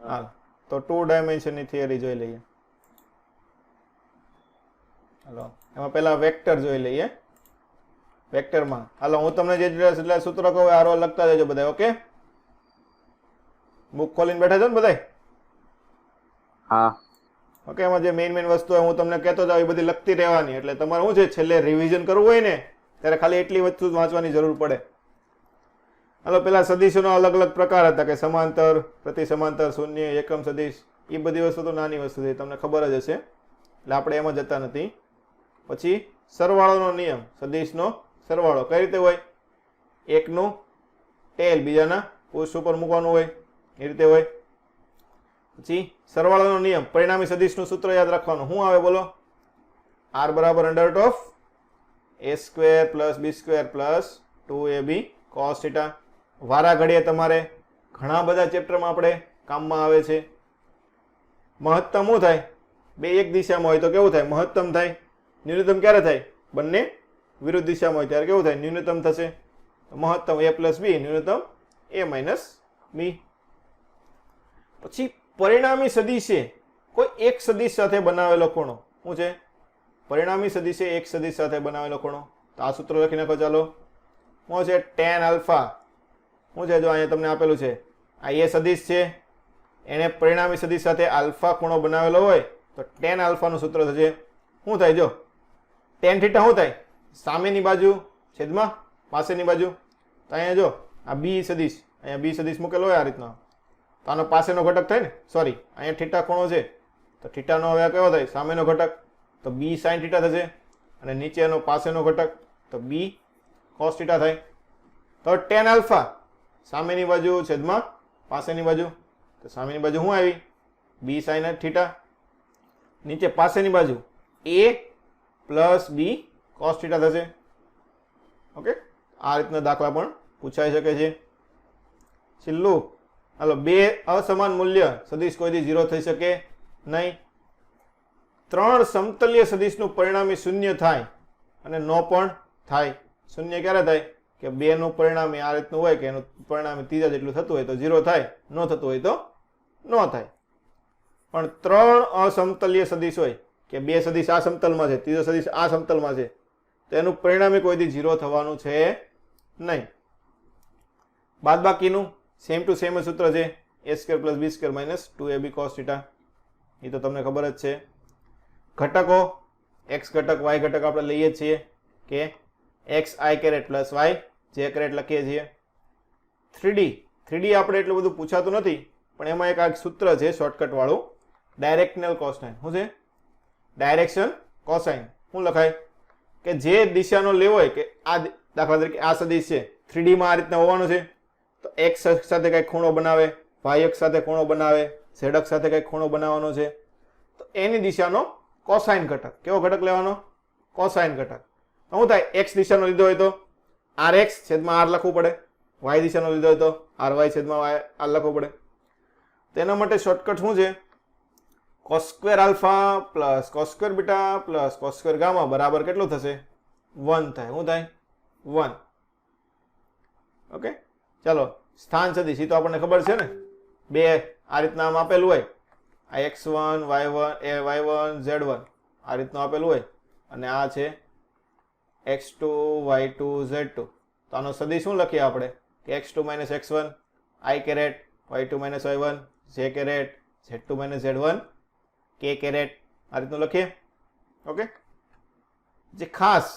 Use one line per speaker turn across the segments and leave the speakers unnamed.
હાલ તો 2 ડાયમેન્શનની થિયરી જોઈ લઈએ. હાલો એમાં પહેલા વેક્ટર જોઈ લઈએ. વેક્ટરમાં હાલો હું તમને જે સૂત્ર કહું આરો લખતા જજો બધા. ઓકે, બુક ખોલીને બેઠા છો ને બધા?
હા.
ઓકે, એમાં જે મેઇન વસ્તુ હું તમને કહેતો જાવ એ બધી લખતી રહેવાની, એટલે તમારે શું છે છેલ્લે રિવિઝન કરવું હોય ને ત્યારે ખાલી એટલી વસ્તુ વાંચવાની જરૂર પડે. હાલો પેલા સદિશોના અલગ અલગ પ્રકાર હતા કે સમાંતર, પ્રતિ સમાંતર, શૂન્ય, એકમ સદિશ. એ બધી વસ્તુ તો નાની વસ્તુ છે, તમને ખબર જ હશે, એટલે આપણે એમાં જતા નથી. પછી સરવાળોનો નિયમ, સદિશનો સરવાળો કઈ રીતે હોય? એકનું ટેલ બીજાના પુષ્ઠ ઉપર મૂકવાનું હોય, એ રીતે હોય. પછી સરવાળાનો નિયમ, પરિણામી સદિશનું સૂત્ર યાદ રાખવાનું. શું આવે બોલો? r બરાબર under root of a square plus b square plus 2ab cos theta. વારા ઘડીએ તમારે ઘણા બધા ચેપ્ટરમાં આપણે કામમાં આવે છે. મહત્તમ શું થાય? બે એક દિશામાં હોય તો કેવું થાય? મહત્તમ થાય. ન્યૂનતમ ક્યારે થાય? બંને વિરુદ્ધ દિશામાં હોય ત્યારે કેવું થાય? ન્યૂનતમ થશે. મહત્તમ a પ્લસ b, ન્યૂનતમ a માઇનસ b. પછી પરિણામી સદિશે કોઈ એક સદિશ સાથે બનાવેલો ખૂણો. શું છે? પરિણામી સદિશે એક સદિશ સાથે બનાવેલો ખૂણો. તો આ સૂત્ર લખી નાખો. ચાલો શું છે? tan alpha. શું છે? જો અહીંયા તમને આપેલું છે આ એ સદિશ છે, એને પરિણામી સદિશ સાથે આલ્ફા ખૂણો બનાવેલો હોય તો tan આલ્ફાનું સૂત્ર થશે. શું થાય? જો tan થીટા શું થાય? સામેની બાજુ છેદમાં પાસેની બાજુ. તો અહીંયા જો આ બી સદિશ, અહીંયા બી સદિશ મૂકેલો હોય આ રીતનો, તો આનો પાસેનો ઘટક થાય ને. સોરી, અહીંયા થીટા ખૂણો છે તો થીટાનો હવે કેવો થાય? સામેનો ઘટક, તો બી સાઇન થીટા થશે. અને નીચેનો પાસેનો ઘટક તો બી કોસ થીટા થાય. તો tan આલ્ફા સામેની બાજુ છેદમાં પાસેની બાજુ, તો સામેની બાજુ શું આવી? B sine theta. નીચે પાસેની બાજુ a plus B cos theta થશે. ઓકે, આ રીતના દાખલા પણ પૂછાઈ શકે છે. છેલ્લું હાલો, બે અસમાન મૂલ્ય સદિશ કોઈથી 0 થઈ શકે નહીં. ત્રણ સમતલ્ય સદિશનું પરિણામી શૂન્ય થાય અને નો પણ થાય. શૂન્ય ક્યારે થાય? કે બે નું પરિણામી આ રીતનું હોય કે એનું પરિણામી ત્રીજા જેટલું થતું હોય તો 0 થાય, ન થતું હોય તો ન થાય. પણ ત્રણ અસમતલ્ય સદિશ હોય કે બે સદિશ આ સમતલમાં છે, ત્રીજો સદિશ આ સમતલમાં છે, તો એનું પરિણામી કોઈથી 0 થવાનું છે નહીં. બાદબાકીનું સેમ ટુ સેમ સૂત્ર છે, a square plus b square minus 2ab cos theta. એ તો તમને ખબર જ છે. ઘટકો x ઘટક y ઘટક આપણે લઈએ છીએ કે x i caret plus y j caret લખીએ છીએ. 3D આપણે એટલું બધું પૂછાતું નથી, પણ એમાં એક આ સૂત્ર છે શોર્ટકટ વાળું, ડાયરેક્શનલ કોસાઇન. શું છે? Direction cosine. શું લખાય? કે જે દિશાનો લેવો હોય કે આ દાખલા તરીકે આ સદિશ છે 3D માં આ રીતના હોવાનું છે, તો x અક્ષ સાથે કઈ ખૂણો બનાવે, y અક્ષ સાથે ખૂણો બનાવે, z અક્ષ સાથે કઈ ખૂણો બનાવવાનો છે, તો એની દિશાનો કોસાઇન ઘટક. કેવો ઘટક લેવાનો? કોસાઇન ઘટક. તો શું થાય? x દિશાનો લીધો હોય તો rx છેદમાં r લખવું પડે, y દિશાનો લીધો હોય તો ry છેદમાં y r લખવું પડે. તેના માટે શોર્ટકટ શું છે? cos square alpha plus cos square beta plus cos square gamma બરાબર કેટલું થશે? 1 થાય. શું થાય? 1. ઓકે, ચાલો સ્થાન સદિશ તો આપણને ખબર છે ને, બે આ રીતના આમ આપેલું હોય, આ x1 y1 z1 આ રીતનું આપેલું હોય, અને આ છે x2 y2 z2. તો આનો સદિશ શું લખીએ આપણે? કે x2 minus x1 i caret, y2 minus y1 j caret, z2 minus z1 k caret. આ રીતનું લખીએ. ઓકે, જે ખાસ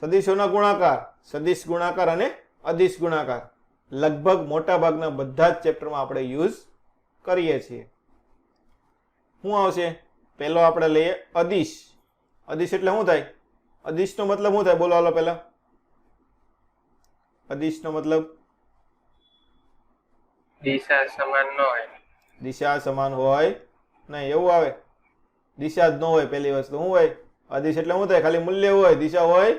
સદિશોના ગુણાકાર, સદિશ ગુણાકાર અને અદિશ ગુણાકાર લગભગ મોટા ભાગના બધા જ ચેપ્ટરમાં આપણે યુઝ કરીએ છીએ. શું આવશે? પહેલો આપણે લઈએ અદિશ. અદિશ એટલે શું થાય? અદિશનો મતલબ શું થાય? બોલો હાલો પહેલા. અદિશનો મતલબ
દિશા સમાન ન હોય.
દિશા સમાન હોય નહીં એવું આવે. દિશા જ ન હોય પહેલી વસ્તુ. શું હોય? અદિશ એટલે શું થાય? ખાલી મૂલ્ય હોય, દિશા હોય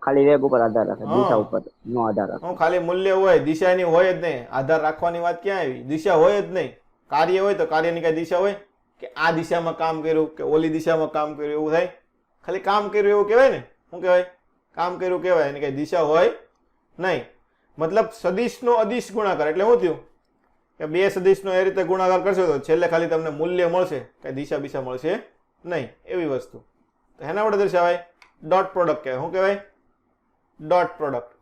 ખાલી વેગ ઉપર આધાર રાખે, દિશા ઉપર નો આધાર રાખે.
હું ખાલી મૂલ્ય હોય, દિશાની હોય જ નહીં. આધાર રાખવાની વાત ક્યાં આવી? દિશા હોય જ નહીં. કાર્ય હોય તો કાર્યની કઈ દિશા હોય કે આ દિશામાં કામ કર્યું કે ઓલી દિશામાં કામ કર્યું એવું થાય? ખાલી કામ કર્યું એવું કહેવાય ને. શું કહેવાય? કામ કર્યું કહેવાય, એની કઈ દિશા હોય નહીં. મતલબ સદિશનો અદિશ ગુણાકાર એટલે શું થયું? કે બે સદિશનો એ રીતે ગુણાકાર કરશો તો છેલ્લે ખાલી તમને મૂલ્ય મળશે, કઈ દિશા બિશા મળશે નહીં, એવી વસ્તુ. તો એના વડે દર્શાવાય ડોટ પ્રોડક્ટ કહેવાય. શું કહેવાય? Dot product.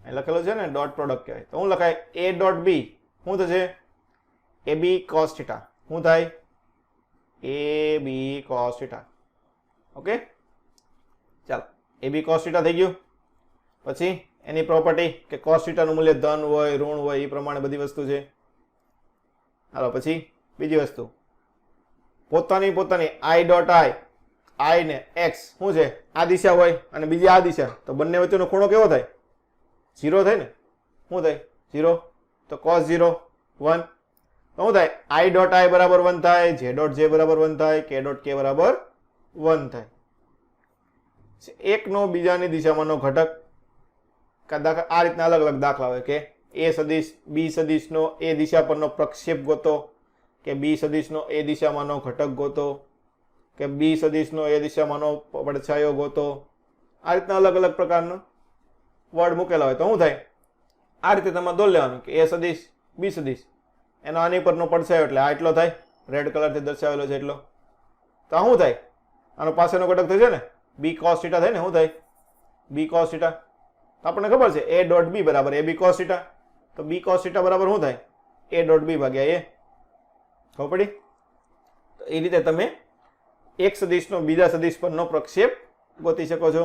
અહીં લખેલું છે ને ડોટ પ્રોડક્ટ કહેવાય. તો હું લખાય એ ડોટ બી. શું થશે? A B cos theta. શું થાય? A B cos theta. Okay, ચાલો, એ બી કોસ થીટા થઈ ગયું. પછી એની પ્રોપર્ટી કે કોસ થીટાનું મૂલ્ય ધન હોય ઋણ હોય એ પ્રમાણે બધી વસ્તુ છે. હાલો, પછી બીજી વસ્તુ, પોતાની આઈ ડોટ આઈ ને એક્સ શું છે? આ દિશા હોય અને બીજી આ દિશા, તો બંને વચ્ચેનો ખૂણો કેવો થાય? 0 થાય ને. શું થાય? 0. તો cos 0 1. તો શું થાય? આઈ ડોટ આઈ બરાબર 1 થાય, જે ડોટ જે બરાબર 1 થાય, કે ડોટ કે બરાબર 1 થાય. એકનો બીજાની દિશામાંનો ઘટક. આ રીતના અલગ અલગ દાખલા હોય કે એ સદિશ બી સદિશનો એ દિશા પરનો પ્રક્ષેપ ગોતો, કે બી સદિશનો એ દિશામાંનો ઘટક ગોતો, કે બી સદિશનો એ દિશામાંનો પડછાયો ગોતો. આ રીતના અલગ અલગ પ્રકારનો વર્ડ મૂકેલા હોય. તો શું થાય? આ રીતે તમારે દોર લેવાનું કે એ સદિશ બી સદિશ એનો આની પરનો પડછાયો એટલે આ એટલો થાય, રેડ કલરથી દર્શાવેલો છે એટલો. તો શું થાય? આનો પાસેનો ઘટક થશે ને બી કોસ થીટા થાય ને. શું થાય? B cos theta. તો આપણને ખબર છે એ ડોટ બી બરાબર એ બી કોસ થીટા. તો બી કોસ થીટા બરાબર શું થાય? એ ડોટ બી ભાગ્યા એ. ખબર પડી? તો એ રીતે તમે એક સદિશનો બીજા સદિશ પરનો પ્રક્ષેપ ગોતી શકો છો.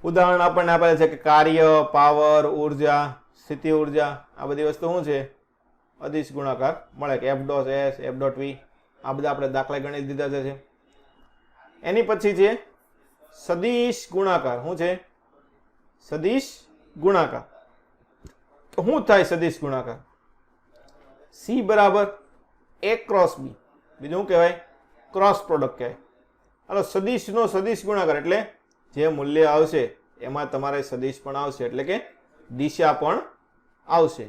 ઉદાહરણ આપણને આપેલ છે કે કાર્ય, પાવર, ઉર્જા, સ્થિતિ ઉર્જા, આ બધી વસ્તુ શું છે? અદિશ ગુણાકાર મળે કે F dot S, F dot V, આ બધા આપણે દાખલા ગણી દીધા છે. એની પછી છે સદિશ ગુણાકાર. શું છે? સદિશ ગુણાકાર. શું થાય સદિશ ગુણાકાર? સી બરાબર એ ક્રોસ બી. બીજું શું કહેવાય? ક્રોસ પ્રોડક્ટ કહેવાય. હાલો, સદિશનો સદિશ ગુણાકાર એટલે જે મૂલ્ય આવશે એમાં તમારે સદિશ પણ આવશે, એટલે કે દિશા પણ આવશે.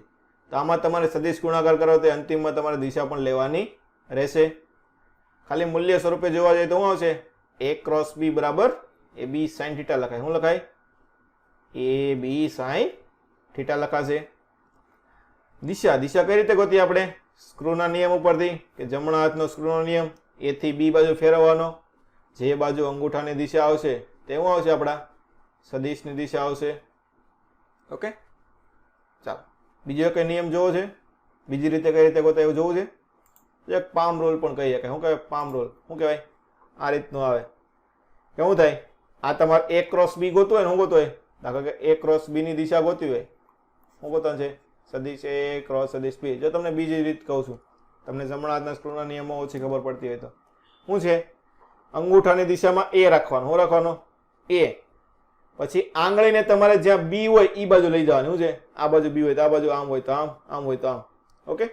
તો આમાં તમારે સદિશ ગુણાકાર કરો તો અંતિમમાં તમારે દિશા પણ લેવાની રહેશે. ખાલી મૂલ્ય સ્વરૂપે જોવા જઈએ તો શું આવશે? એ ક્રોસ બી બરાબર એ બી સાઇન થીટા લખાય. શું લખાય? એ બી સાઇન થીટા લખાશે. દિશા કઈ રીતે ગોતી આપણે? સ્ક્રૂના નિયમ ઉપરથી કે જમણા હાથનો સ્ક્રૂનો નિયમ, એ થી બી બાજુ ફેરવવાનો, જે બાજુ અંગૂઠાની દિશા આવશે તે શું આવશે? આપણા સદિશની દિશા આવશે. ઓકે, ચાલો, બીજો કઈ નિયમ જોવો છે? બીજી રીતે કઈ રીતે ગોતાય એવું જોવું છે? એક પામ રોલ પણ કહી શકાય. શું કહેવાય? Palm rule. શું કહેવાય? આ રીતનું આવે કે શું થાય? આ તમારે એ ક્રોસ બી ગોતવું હોય ને, શું ગોતવું હોય? દાખલા કે એ ક્રોસ બી ની દિશા ગોતવી હોય, શું ગોતવાનું છે? સદિશ એ ક્રોસ સદિશ બી. જો તમને બીજી રીત કહું છું, તમને જમણા હાથના સ્ક્રૂના નિયમો ઓછી ખબર પડતી હોય તો શું છે? અંગૂઠાની દિશામાં એ રાખવાનું. શું રાખવાનું? એ. પછી આંગળીને તમારે જ્યાં બી હોય એ બાજુ લઈ જવાની. શું છે? આ બાજુ બી હોય તો આ બાજુ, આમ હોય તો આમ, આમ હોય તો આમ. ઓકે,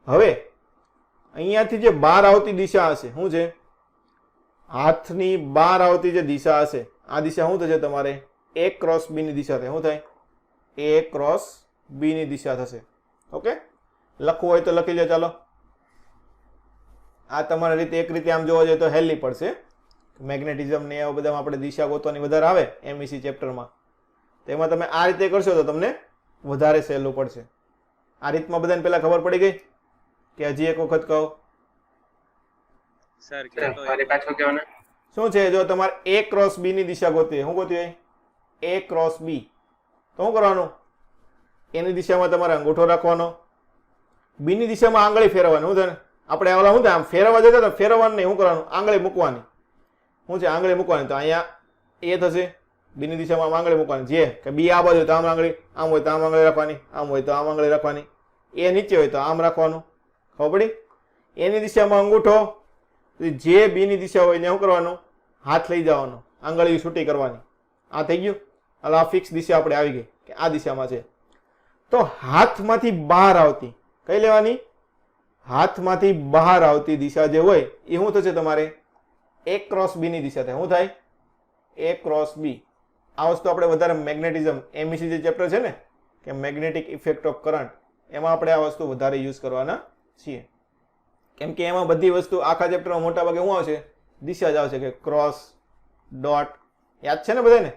હવે અહીંયાથી જે બહાર આવતી દિશા હશે શું છે? હાથની બહાર આવતી જે દિશા હશે આ દિશા શું થશે? તમારે એ ક્રોસ બી ની દિશા થાય. શું થાય? એ ક્રોસ બી ની દિશા થશે. ઓકે, લખવું હોય તો લખી લો. ચાલો, આ તમારી રીતે એક રીતે આમ જોવા જઈએ તો હેલ્લી પડશે. મેગ્નેટિઝમ ને એવા બધામાં આપણે દિશા ગોતવાની વધારે આવે એમઈસી ચેપ્ટરમાં, તેમાં તમે આ રીતે કરશો તો તમને વધારે સહેલું પડશે. આ રીતમાં બધાને પહેલા ખબર પડી ગઈ કે હજી એક વખત કહો?
સર ફરી પાછું કહો ને.
શું છે? જો તમારે એ ક્રોસ બી ની દિશા ગોતવી હોય, શું ગોતવી હોય? એ ક્રોસ બી. તો શું કરવાનું? એની દિશામાં તમારે અંગૂઠો રાખવાનો, બી ની દિશામાં આંગળી ફેરવવાની. શું થાય? આપણે ઓલા શું થાય? આમ ફેરવવા જતા તો ફેરવવાનું નહીં. શું કરવાનું? આંગળી મૂકવાની. શું છે? આંગળી મૂકવાની. તો અહીંયા એ થશે, બી ની દિશામાં આંગળી મૂકવાની. જે કે બી આ બાજુ તો આમ આંગળી, આમ હોય તો આમ આંગળી રાખવાની, આમ હોય તો આમ આંગળી રાખવાની, એ નીચે હોય તો આમ રાખવાનું. ખબર પડી? એની દિશામાં અંગૂઠો, જે બી ની દિશા હોય એને શું કરવાનું? હાથ લઈ જવાનો, આંગળી છૂટી કરવાની. આ થઈ ગયું. એટલે આ ફિક્સ દિશા આપણે આવી ગઈ કે આ દિશામાં છે. તો હાથમાંથી બહાર આવતી કઈ લેવાની? હાથમાંથી બહાર આવતી દિશા જે હોય એ શું થશે? તમારે એ ક્રોસ બી ની દિશા થાય. શું થાય? એ ક્રોસ બી. આ વસ્તુ આપણે વધારે મેગ્નેટિઝમ એમઈસી જે ચેપ્ટર છે ને કે મેગ્નેટિક ઇફેક્ટ ઓફ કરંટ, એમાં આપણે આ વસ્તુ વધારે યુઝ કરવાના છીએ. કેમ કે એમાં બધી વસ્તુ આખા ચેપ્ટરમાં મોટા ભાગે શું આવશે? દિશા જ આવશે કે ક્રોસ ડોટ. યાદ છે ને બધાને?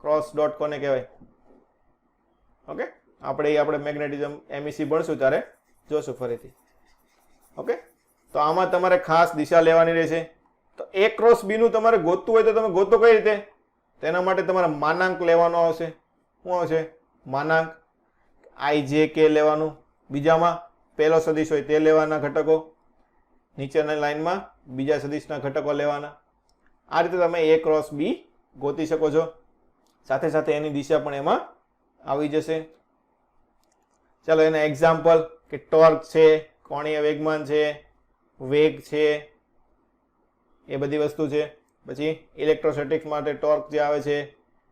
ક્રોસ ડોટ કોને કહેવાય? ઓકે, આપણે મેગ્નેટિઝમ MEC ભણશું ત્યારે જોશું ફરીથી. ઓકે, તો આમાં તમારે ખાસ દિશા લેવાની રહેશે. તો A ક્રોસ B નું તમારે ગોતવું હોય તો તમે ગોતો કઈ રીતે? તેના માટે તમારે માનાંક લેવાનો આવશે. શું આવશે? માનાંક. IJK લેવાનું. બીજામાં પહેલો સદિશ હોય તે લેવાના ઘટકો, નીચેના લાઈનમાં બીજા સદિશના ઘટકો લેવાના. આ રીતે તમે A ક્રોસ B ગોતી શકો છો. સાથે સાથે એની દિશા પણ એમાં આવી જશે. ચાલો એના એક્ઝામ્પલ કે ટોર્ક છે, કોણીય વેગમાન છે, વેગ છે, એ બધી વસ્તુ છે. પછી ઇલેક્ટ્રોસ્ટેટિક્સ માટે ટોર્ક જે આવે છે,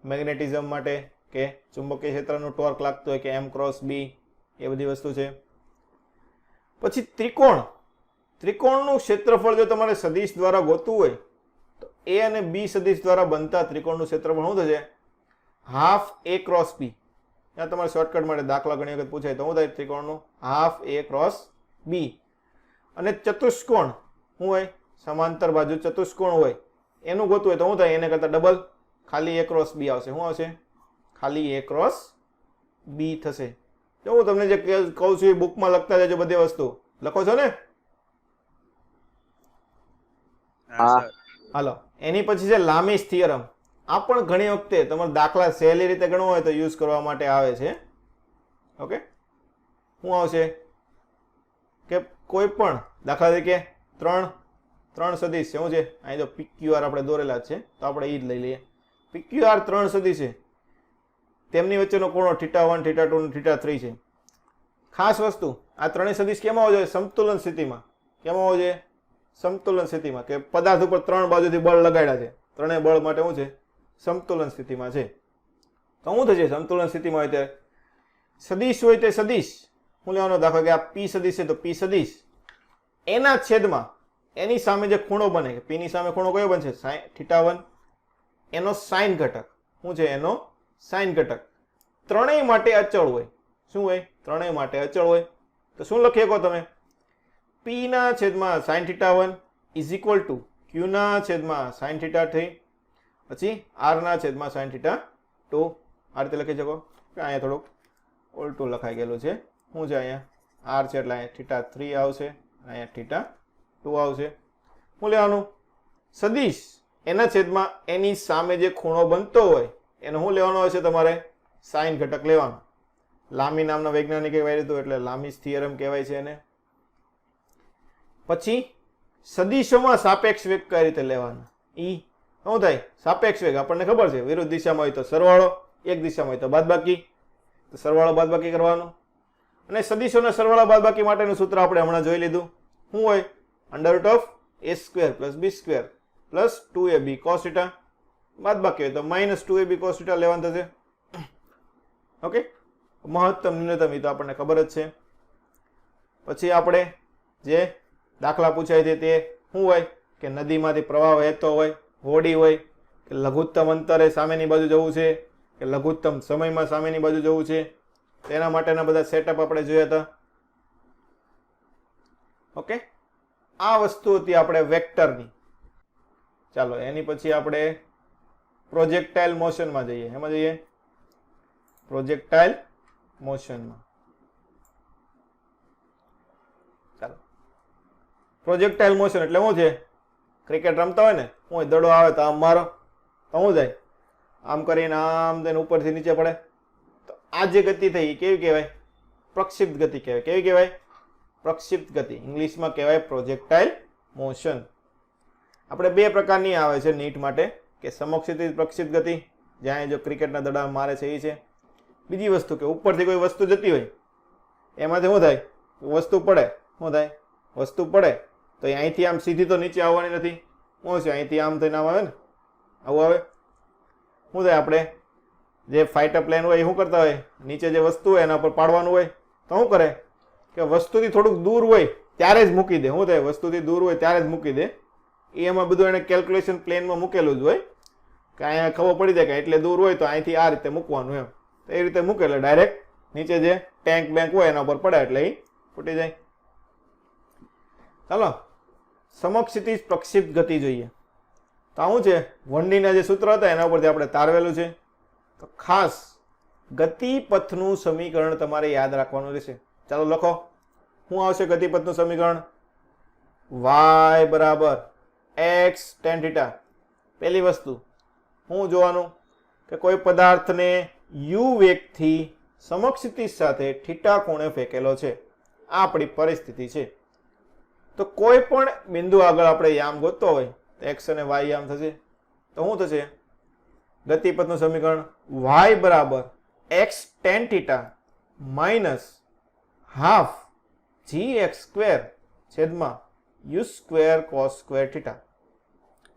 મેગ્નેટિઝમ માટે કે ચુંબકીય ક્ષેત્રનું ટોર્ક લાગતું હોય કે M ક્રોસ B, એ બધી વસ્તુ છે. પછી ત્રિકોણ. ત્રિકોણનું ક્ષેત્રફળ જો તમારે સદિશ દ્વારા ગોતવું હોય તો A અને B સદિશ દ્વારા બનતા ત્રિકોણનું ક્ષેત્રફળ શું થશે? Half A cross B. ત્યાં તમારે શોર્ટકટ માટે દાખલા ઘણી વખત પૂછાય તો શું થાય? ત્રિકોણનું હાફ A ક્રોસ B. અને ચતુષ્કોણ શું હોય? સમાંતર બાજુ ચતુષ્કોણ હોય એનું ગોતવું હોય તો શું થાય? એને કરતા ડબલ ખાલી A ક્રોસ B આવશે. શું આવશે? ખાલી A ક્રોસ B થશે. જો હું તમને જે કહું છું એ બુકમાં લખતા જજો. બધી વસ્તુ લખો છો ને? હાલો, એની પછી છે લામીસ થિયરમ. આ પણ ઘણી વખતે તમારે દાખલા સહેલી રીતે ગણવો હોય તો યુઝ કરવા માટે આવે છે. ઓકે, શું આવશે કે કોઈ પણ દાખલા તરીકે ત્રણ સદિશ છે. શું છે? અહીં જો PQR આપણે દોરેલા છે તો આપણે એ જ લઈ લઈએ. PQR 3 સદિશ છે, તેમની વચ્ચેનો ખૂણો θ1, θ2 અને θ3 છે. ખાસ વસ્તુ, આ ત્રણેય સદિશ કેમાં હોવો જોઈએ? સમતુલન સ્થિતિમાં. કેમાં હોવો જોઈએ? સમતુલન સ્થિતિમાં. કે પદાર્થ ઉપર 3 બાજુથી બળ લગાડ્યા છે, ત્રણેય બળ માટે શું છે? સમતુલન સ્થિતિમાં છે. તો શું થશે? સમતુલન સ્થિતિમાં હોય ત્યારે સદિશ હોય તે સદિશ શું લેવાનો? દાખલા કે આ P સદિશ છે તો P સદિશ એના છેદમાં એની સામે જે ખૂણો બને, કે P ની સામે ખૂણો કયો બનશે? θ1, એનો સાઇન ઘટક. શું છે? એનો સાઇન ઘટક ત્રણેય માટે અચળ હોય. શું હોય? ત્રણેય માટે અચળ હોય. તો શું લખી શકો તમે? P ના છેદમાં sin θ1 is equal to Q ના છેદમાં sin θ3 પછી R ના છેદમાં sin θ2. આ રીતે લખી શકો. અહીંયા થોડુંક ઉલટું લખાઈ ગયેલું છે. શું છે? અહીંયા R છે એટલે અહીંયા θ3 આવશે, અહીંયા θ2 આવશે. શું લેવાનું? સદિશ એના છેદમાં એની સામે જે ખૂણો બનતો હોય એનો શું લેવાનો હોય છે? તમારે સાઇન ઘટક લેવાનો. લામી નામના વૈજ્ઞાનિકે કહેવાય હતું એટલે લામીસ થિયરમ કહેવાય છે એને. પછી સદિશોમાં સાપેક્ષ વેગ કઈ રીતે લેવાનો? શું થાય? સાપેક્ષ વેગ આપણને ખબર છે, વિરુદ્ધ દિશામાં હોય તો સરવાળો, એક દિશામાં હોય તો બાદબાકી. તો સરવાળો બાદબાકી કરવાનો. અને સદિશોના સરવાળા બાદબાકી માટેનું સૂત્ર આપણે હમણાં જોઈ લીધું. શું હોય? √a² + b² + 2ab cos θ. બાદબાકી હોય તો -2ab cos θ લેવાનું થશે. ઓકે, મહત્તમ ન્યૂનતમ એ તો આપણને ખબર જ છે. પછી આપણે જે દાખલા પૂછાય છે તે શું હોય? કે નદીમાંથી પ્રવાહ વહેતો હોય, હોડી હોય, કે લઘુત્તમ અંતરે સામેની બાજુ જવું છે, કે લઘુત્તમ સમયમાં સામેની બાજુ જવું છે. તેના માટેના બધા સેટઅપ આપણે જોયા હતા. ઓકે, આ વસ્તુ હતી આપણે વેક્ટરની. ચાલો એની પછી આપણે પ્રોજેક્ટાઇલ મોશનમાં જઈએ. એમાં જઈએ પ્રોજેક્ટાઇલ મોશનમાં. ચાલો, પ્રોજેક્ટાઇલ મોશન એટલે શું છે? ક્રિકેટ રમતા હોય ને, શું હોય? દડો આવે તો આમ મારો તો શું જાય? આમ કરીને આમ થઈને ઉપરથી નીચે પડે. તો આ જે ગતિ થઈ એ કેવી કહેવાય? પ્રક્ષિપ્ત ગતિ કહેવાય. કેવી કહેવાય? પ્રક્ષિપ્ત ગતિ. ઇંગ્લિશમાં કહેવાય પ્રોજેક્ટાઇલ મોશન. આપણે બે પ્રકારની આવે છે નીટ માટે, કે સમક્ષિતિજ પ્રક્ષિપ્ત ગતિ, જ્યાં જો ક્રિકેટના દડા મારે છે એ છે. બીજી વસ્તુ કે ઉપરથી કોઈ વસ્તુ જતી હોય એમાંથી શું થાય? વસ્તુ પડે. શું થાય? વસ્તુ પડે તો અહીંથી આમ સીધી તો નીચે આવવાની નથી. શું છે? અહીંથી આમ થઈને આમ આવે ને, આવું આવે. શું થાય? આપણે જે ફાઇટર પ્લેન હોય એ શું કરતા હોય? નીચે જે વસ્તુ હોય એના પર પાડવાનું હોય તો શું કરે? કે વસ્તુથી થોડુંક દૂર હોય ત્યારે જ મૂકી દે. શું થાય? વસ્તુથી દૂર હોય ત્યારે જ મૂકી દે. એમાં બધું એને કેલ્ક્યુલેશન પ્લેનમાં મૂકેલું જ હોય કે અહીંયા ખબર પડી જાય કે એટલે દૂર હોય તો અહીંથી આ રીતે મૂકવાનું એમ. તો એ રીતે મૂકે એટલે ડાયરેક્ટ નીચે જે ટેન્ક બેંક હોય એના ઉપર પડે એટલે એ ફૂટી જાય. ચાલો, સમક્ષિતિજ પ્રક્ષિપ્ત ગતિ જોઈએ. તો શું છે? 1D ના જે સૂત્ર હતા એના ઉપરથી આપણે તારવેલું છે. તો ખાસ ગતિપથનું સમીકરણ તમારે યાદ રાખવાનું રહેશે. ચાલો લખો. શું આવશે ગતિપથનું સમીકરણ? y બરાબર x tan થીટા. પહેલી વસ્તુ શું જોવાનું કે કોઈ પદાર્થને u વેગથી સમક્ષિતિજ સાથે થીટા કોણે ફેંકેલો છે. આ આપણી પરિસ્થિતિ છે. તો કોઈ પણ બિંદુ આગળ આપણે યામ ગોતતો હોય તો x અને y યામ થશે. તો શું થશે? ગતિપથનું સમીકરણ y બરાબર x tan theta minus half gx square છેદમાં u square cos square theta.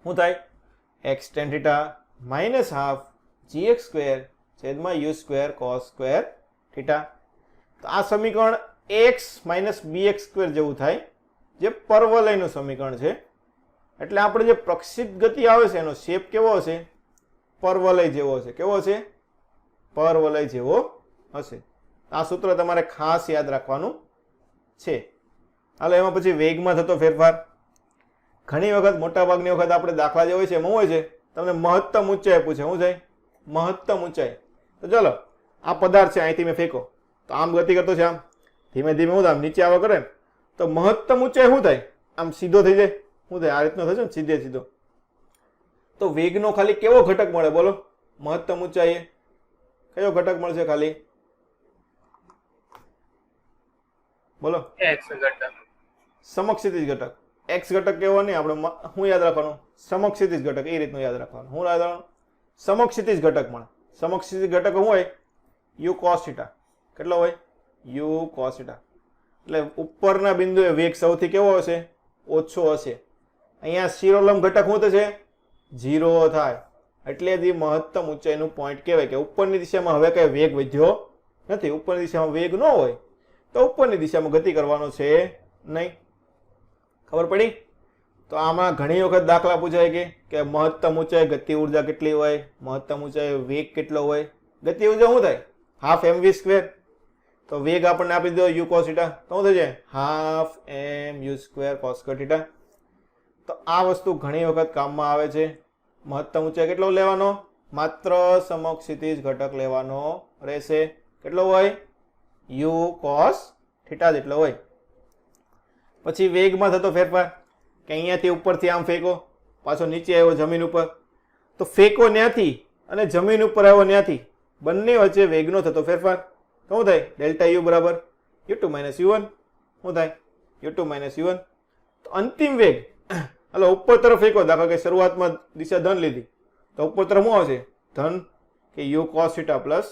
શું થાય? x tan theta minus half gx square છેદમાં u square cos square theta. તો આ સમીકરણ x માઇનસ bx સ્ક્વેર જેવું થાય, જે પરવલયનું સમીકરણ છે. એટલે આપણે જે પ્રક્ષિપ્ત ગતિ આવે છે એનો શેપ કેવો હશે? પરવલય જેવો હશે. કેવો હશે? પરવલય જેવો હશે. આ સૂત્ર તમારે ખાસ યાદ રાખવાનું છે. હાલો, એમાં પછી વેગમાં થતો ફેરફાર. ઘણી વખત, મોટાભાગની વખત આપણે દાખલા જે હોય છે એમાં હોય છે તમને મહત્તમ ઊંચાઈ પૂછે. શું થાય? મહત્તમ ઊંચાઈ. તો ચલો, આ પદાર્થ છે, અહીંથી મેં ફેંકો તો આમ ગતિ કરતો છે, આમ ધીમે ધીમે હું આમ નીચે આવવા કરે ને તો મહત્તમ ઊંચાઈ શું થાય? આમ સીધો થઈ જાય. શું થાય? આ રીતનો થશે ને, સીધે સીધો. તો વેગનો ખાલી કેવો ઘટક મળે બોલો? મહત્તમ ઊંચાઈએ કયો ઘટક મળશે? ખાલી બોલો.
x ઘટક.
સમક્ષિતિજ ઘટક. x ઘટક કેવો નહીં, આપણે શું યાદ રાખવાનું? સમક્ષિતિજ ઘટક. એ રીતનું યાદ રાખવાનું. શું યાદ રાખવાનું? સમક્ષિતિજ ઘટક મળે. સમક્ષિતિજ ઘટક શું હોય? u cos theta. કેટલો હોય? u cos theta. એટલે ઉપરના બિંદુએ વેગ સૌથી કેવો હશે? ઓછો હશે. અહીંયા શિરોલંબ ઘટક શું થશે? 0 થાય. એટલે જ મહત્તમ ઊંચાઈનું પોઈન્ટ કહેવાય કે ઉપરની દિશામાં હવે કઈ વેગ વધ્યો નથી. ઉપરની દિશામાં વેગ ન હોય તો ઉપરની દિશામાં ગતિ કરવાનો છે નહીં. ખબર પડી? તો આમાં ઘણી વખત દાખલા પૂછાય કે મહત્તમ ઊંચાઈ ગતિ ઉર્જા કેટલી હોય, મહત્તમ ઊંચાઈ વેગ કેટલો હોય. ગતિ ઉર્જા શું થાય? Half mv square. તો વેગ આપણને આપી દો u cos થીટા. તો શું થશે? Half mu square cos square theta. તો આ વસ્તુ ઘણી વખત કામમાં આવે છે. મહત્તમ ઊંચાઈ કેટલો લેવાનો? માત્ર સમક્ષિતિજ ઘટક લેવાનો રહેશે. કેટલો હોય? u cos થીટા જેટલો હોય. પછી વેગમાં થતો ફેરફાર કે અહીંયાથી ઉપરથી આમ ફેંકો, પાછો નીચે આવ્યો જમીન ઉપર. તો ફેંકો ત્યાંથી અને જમીન ઉપર આવ્યો ત્યાંથી, બંને વચ્ચે વેગનો થતો ફેરફાર. તો શું થાય? ડેલ્ટા u બરાબર u2 માઇનસ u1. શું થાય? u2 minus u1. તો અંતિમ વેગ, હાલો ઉપર તરફ ફેંકો. દાખલા કે શરૂઆતમાં દિશા ધન લીધી તો ઉપર તરફ શું આવશે? ધન કે u cos theta plus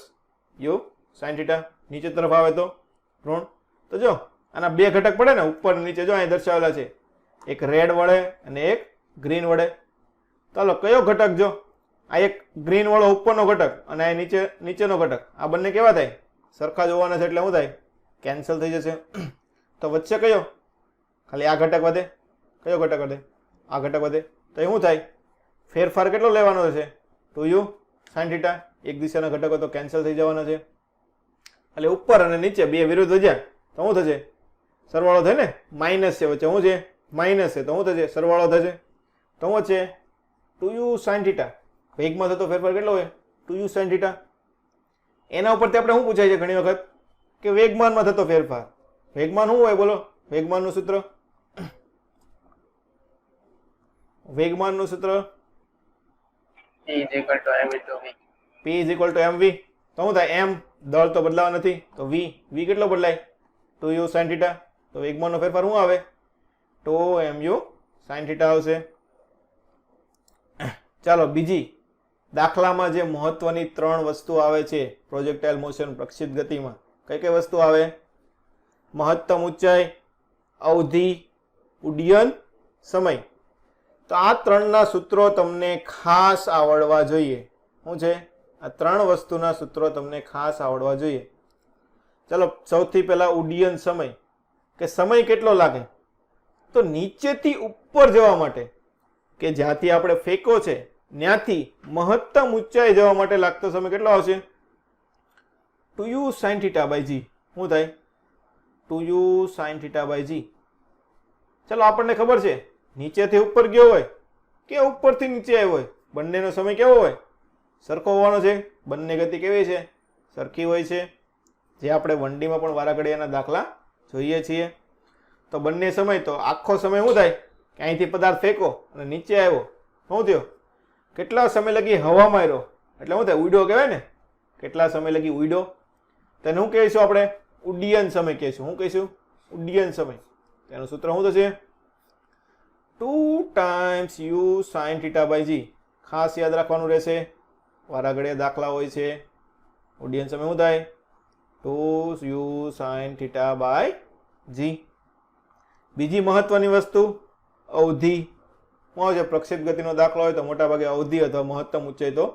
u sin theta. નીચે તરફ આવે તો ઋણ. તો જો આના બે ઘટક પડે ને, ઉપર નીચે. જો અહીં દર્શાવેલા છે, એક રેડ વડે અને એક ગ્રીન વડે. ચાલો, કયો ઘટક? જો આ એક ગ્રીન વાળો ઉપરનો ઘટક અને આ નીચેનો ઘટક, આ બંને કેવા થાય? સરખા જોવાના છે. એટલે શું થાય? કેન્સલ થઈ જશે. તો વચ્ચે કયો? ખાલી આ ઘટક વધે. કયો ઘટક વધે? આ ઘટક વધે. તો એ શું થાય? ફેરફાર કેટલો લેવાનો છે? 2u sin theta. એક દિશાના ઘટકો તો કેન્સલ થઈ જવાના છે. એટલે ઉપર અને નીચે બે વિરુદ્ધ વધ્યા તો શું થશે? સરવાળો થાય ને. માઇનસ છે વચ્ચે. શું છે? માઇનસ છે. તો શું થશે? સરવાળો થશે. તો શું છે? 2u sin theta. વેગમાં થતો ફેરફાર કેટલો હોય? 2u sin theta. એના ઉપરથી આપણે શું પૂછાય છે ઘણી વખત કે વેગમાનમાં થતો ફેરફાર. વેગમાન શું હોય બોલો? વેગમાનનું સૂત્ર. વેગમાનનું સૂત્ર
p is equal to m into v.
p is equal to mv. તો શું થાય? m દળ તો બદલાવા નથી, તો v કેટલો બદલાય? 2u sin theta. તો વેગમાનનો ફેરફાર શું આવે? 2mu sin થીટા આવશે. ચાલો, બીજી દાખલામાં જે મહત્વની ત્રણ વસ્તુ આવે છે પ્રોજેક્ટાઇલ મોશન પ્રક્ષિપ્ત ગતિમાં, કઈ કઈ વસ્તુ આવે? મહત્તમ ઊંચાઈ, અવધિ, ઉડ્ડયન સમય. તો આ ત્રણના સૂત્રો તમને ખાસ આવડવા જોઈએ. શું છે? આ ત્રણ વસ્તુના સૂત્રો તમને ખાસ આવડવા જોઈએ. ચલો, સૌથી પહેલા ઉડ્ડયન સમય, કે સમય કેટલો લાગે? તો નીચેથી ઉપર જવા માટે, કે જ્યાંથી આપણે ફેંકો છે ત્યાંથી મહત્તમ ઊંચાઈ જવા માટે લાગતો સમય કેટલો આવશે? 2u sin theta by g. શું થાય? 2u sin theta by g. ચલો, આપણને ખબર છે નીચેથી ઉપર ગયો હોય કે ઉપરથી નીચે આવ્યો હોય, બંનેનો સમય કેવો હોય? સરખો હોવાનો છે. બંને ગતિ કેવી છે? સરખી હોય છે, જે આપણે 1D માં પણ વારાઘડીયાના દાખલા જોઈએ છીએ. તો બંને સમય તો આખો સમય શું થાય કે અહીંથી પદાર્થ ફેંકો અને નીચે આવ્યો, શું થયો? કેટલા સમય લગી હવામાં રહ્યો એટલે શું થાય? ઉડ્યો કહેવાય ને. કેટલા સમય લગી ઉડ્યો તેને શું કહીશું આપણે? ઉડ્ડયન સમય કહીશું. શું કહીશું? ઉડ્ડયન સમય. તેનું સૂત્ર શું થશે? 2 ટાઈમ્સ u sin θ/g. ખાસ યાદ રાખવાનું રહેશે, વારાઘડીયા દાખલા હોય છે. ઉડ્ડયન સમય શું થાય? 2u sin θ/g. બીજી મહત્વની વસ્તુ અવધિ. શું આવે છે? પ્રક્ષેપ ગતિનો દાખલો હોય તો મોટા ભાગે અવધિ અથવા મહત્તમ ઊંચાઈ તો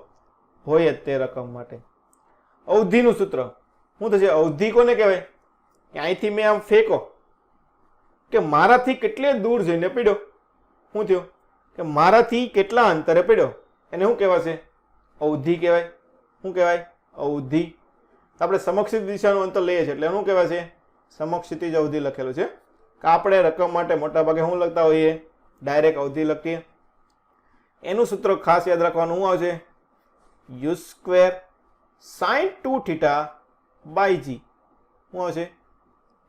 હોય જ તે રકમ માટે. અવધિનું સૂત્ર શું થશે? અવધિ કોને કહેવાય? કે અહીંથી મેં આમ ફેંકો કે મારાથી કેટલે દૂર જઈને પડ્યો. શું થયું? કે મારાથી કેટલા અંતરે પડ્યો, એને શું કહેવાશે? અવધિ કહેવાય. શું કહેવાય? અવધિ. આપણે સમક્ષિત દિશાનું અંતર લઈએ છીએ એટલે શું કહેવાશે? સમક્ષિતિજ અવધિ લખેલું છે. કે આપણે રકમ માટે મોટા ભાગે શું લખતા હોઈએ? ડાયરેક્ટ અવધિ લખીએ. એનું સૂત્ર ખાસ યાદ રાખવાનું શું આવશે? u² sin 2θ/g. શું આવશે?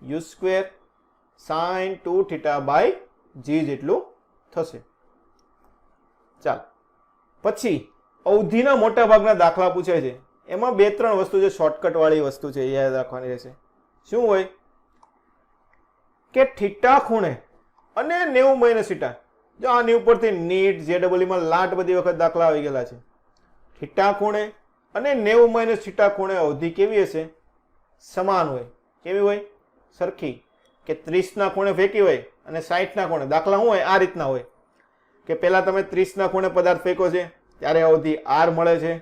u² sin 2θ/g જેટલું થશે. ચાલો પછી અવધિના મોટા ભાગના દાખલા પૂછે છે. એમાં 2-3 વસ્તુ જે શોર્ટકટ વાળી વસ્તુ છે એ યાદ રાખવાની રહેશે. શું હોય? કે થીટા ખૂણે અને 90 - θ. જો આની ઉપરથી નીટ JEE માં લાટ બધી વખત દાખલા આવી ગયેલા છે. થીટા ખૂણે અને 90 - θ ખૂણે અવધિ કેવી હશે? સમાન હોય. કેવી હોય? સરખી. કે 30 ના ખૂણે ફેંકી હોય અને 60 ના ખૂણે. દાખલા શું હોય? આ રીતના હોય કે પહેલા તમે 30 ના ખૂણે પદાર્થ ફેંકો છે ત્યારે અવધિ r મળે છે,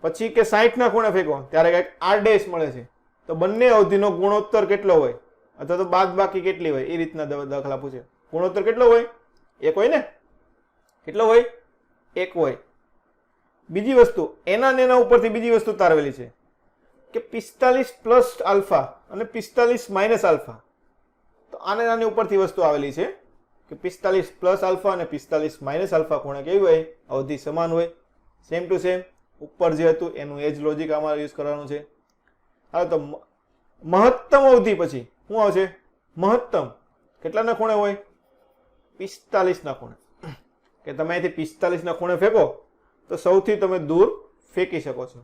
પછી કે 60 ના ખૂણે ફેંકો ત્યારે કંઈક r' મળે છે. તો બંને અવધિનો ગુણોત્તર કેટલો હોય અથવા તો બાદબાકી કેટલી હોય એ રીતના દાખલા પૂછે. ગુણોત્તર કેટલો હોય? 1 હોય ને? કેટલો હોય? 1 હોય. બીજી વસ્તુ એના ઉપરથી બીજી વસ્તુ તારવેલી છે કે 45 પ્લસ આલ્ફા અને 45 માઇનસ આલ્ફા. તો આની ઉપરથી વસ્તુ આવેલી છે કે 45 પ્લસ આલ્ફા અને 45 માઇનસ આલ્ફા ખૂણે કેવી હોય? અવધિ સમાન હોય. સેમ ટુ સેમ ઉપર જે હતું એનું એ જ લોજિક આમાં યુઝ કરવાનું છે. હવે તો મહત્તમ અવધિ પછી શું આવશે? મહત્તમ કેટલાના ખૂણે હોય? 45 ના ખૂણે. કે તમે અહીંથી 45 ના ખૂણે ફેંકો તો સૌથી તમે દૂર ફેંકી શકો છો.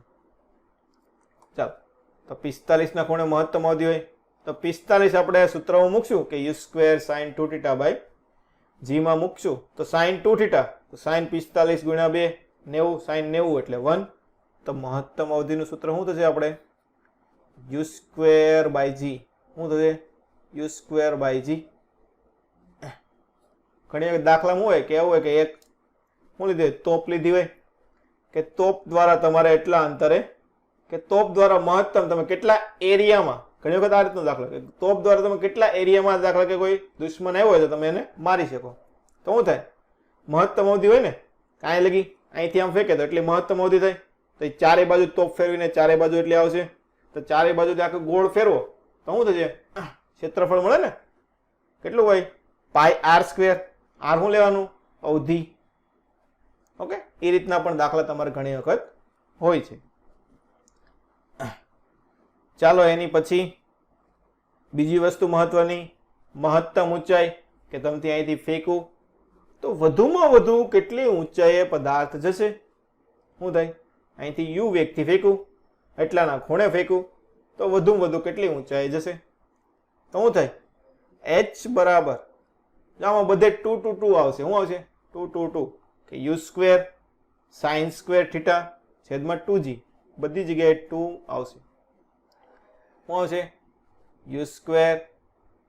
ચાલો તો 45 ના ખૂણે મહત્તમ અવધિ હોય તો 45 આપણે સૂત્રમાં મૂકશું કે u² sin 2θ/g માં મૂકશું. તો sin 2θ તો sin 45 ગુણ્યા 2 90 sin 90 એટલે 1. તો મહત્તમ અવધિનું સૂત્ર શું થશે? આપણે u²/g. શું થશે? u²/g. ઘણી વખત દાખલામાં હોય કે એવું હોય કે એક શું લીધી? તોપ લીધી હોય કે તોપ દ્વારા તમારે એટલા અંતરે કે તોપ દ્વારા મહત્તમ તમે કેટલા એરિયામાં. ઘણી વખત આ રીતનો દાખલો કે તોપ દ્વારા તમે કેટલા એરિયામાં, દાખલા કે કોઈ દુશ્મન આવ્યો હોય તો તમે એને મારી શકો. તો શું થાય? મહત્તમ અવધિ હોય ને. કાંઈ લગી અહીંથી આમ ફેંકે તો એટલી મહત્તમ અવધિ થાય. તો ચારે બાજુ તોપ ફેરવીને ચારે બાજુ એટલી આવશે. તો ચારે બાજુ આખો ગોળ ફેરવો તો શું થશે? ક્ષેત્રફળ મળે ને. કેટલું હોય? πr². r શું લેવાનું? અવધિ. ઓકે. એ રીતના પણ દાખલા તમારે ઘણી વખત હોય છે. ચાલો એની પછી બીજી વસ્તુ મહત્વની, મહત્તમ ઊંચાઈ. કે તમે અહીંથી ફેંકું તો વધુમાં વધુ કેટલી ઊંચાઈએ પદાર્થ જશે? શું થાય? અહીંથી u વેગથી ફેંકું, એટલાના ખૂણે ફેંકું તો વધુમાં વધુ કેટલી ઊંચાઈ જશે? તો શું થાય? h બરાબર આમાં બધે 2 2 2 આવશે. શું આવશે? 2 2 2 કે u² sin² θ છેદમાં 2g. બધી જગ્યાએ 2 આવશે. શું આવશે? u²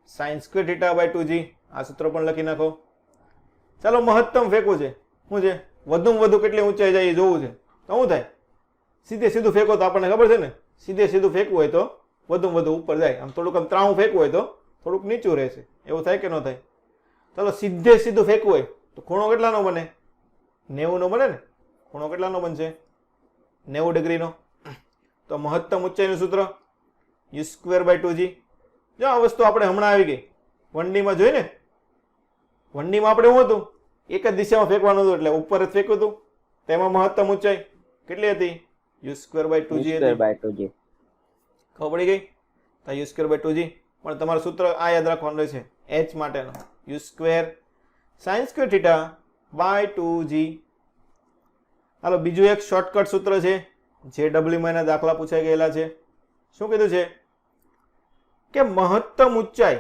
sin² θ/2g. આ સૂત્ર પણ લખી નાખો. ચાલો મહત્તમ ફેંકવું છે. શું છે? વધુમાં વધુ કેટલી ઊંચાઈ જાય એ જોવું છે. તો શું થાય? સીધે સીધું ફેંકો તો આપણને ખબર છે ને, સીધે સીધું ફેંકવું હોય તો વધુમાં વધુ ઉપર જાય. આમ થોડુંક આમ ત્રાણું ફેંકવું હોય તો થોડુંક નીચું રહેશે. એવું થાય કે ન થાય? ચાલો સીધે સીધું ફેંકવું હોય તો ખૂણો કેટલાનો બને? 90 નો બને ને. ખૂણો કેટલાનો બનશે? 90 ડિગ્રીનો. તો મહત્તમ ઊંચાઈનું સૂત્ર u²/2g. જો આ વસ્તુ આપણે હમણાં આવી ગઈ 1D માં જોઈ ને. 1D માં આપણે શું હતું? એક જ દિશામાં ફેંકવાનું હતું એટલે ઉપર જ ફેંક્યું હતું. તેમાં મહત્તમ ઊંચાઈ કેટલી હતી? U square by 2g
square by 2g.
ખબર પડી ગઈ? તો યુ સ્ક્વેર બાય 2g, પણ તમારું સૂત્ર આ યાદ રાખવાનું રહેશે h માટેનો, u square sine square theta by 2g. હાલો બીજું એક શોર્ટકટ સૂત્ર છે, જે ડબલ્યુમાં ના દાખલા પૂછાઈ ગયેલા છે. શું કીધું છે કે મહત્તમ ઊંચાઈ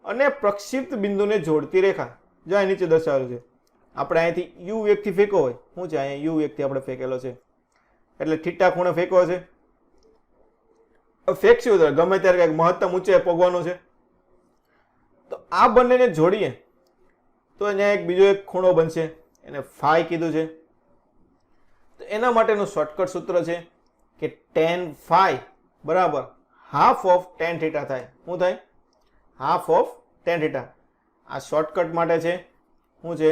અને પ્રક્ષિપ્ત બિંદુને જોડતી રેખા, જો અહીં નીચે દર્શાવેલું છે. આપણે અહીંથી યુ વેગથી ફેંકો હોય, શું છે અહીંયા યુ વેગથી આપણે ફેંકેલો છે, એટલે થીટા ખૂણે ફેંકવો છે. ફેંકશું તો ગમે ત્યારે કંઈક મહત્તમ ઊંચાઈ પગવાનું છે. તો આ બંનેને જોડીએ તો અહીંયા એક બીજો એક ખૂણો બનશે, એને ફાઈ કીધું છે. તો એના માટેનું શોર્ટકટ સૂત્ર છે કે tan phi બરાબર હાફ ઓફ tan થીટા થાય. શું થાય? Half of tan theta. આ શોર્ટકટ માટે છે. શું છે?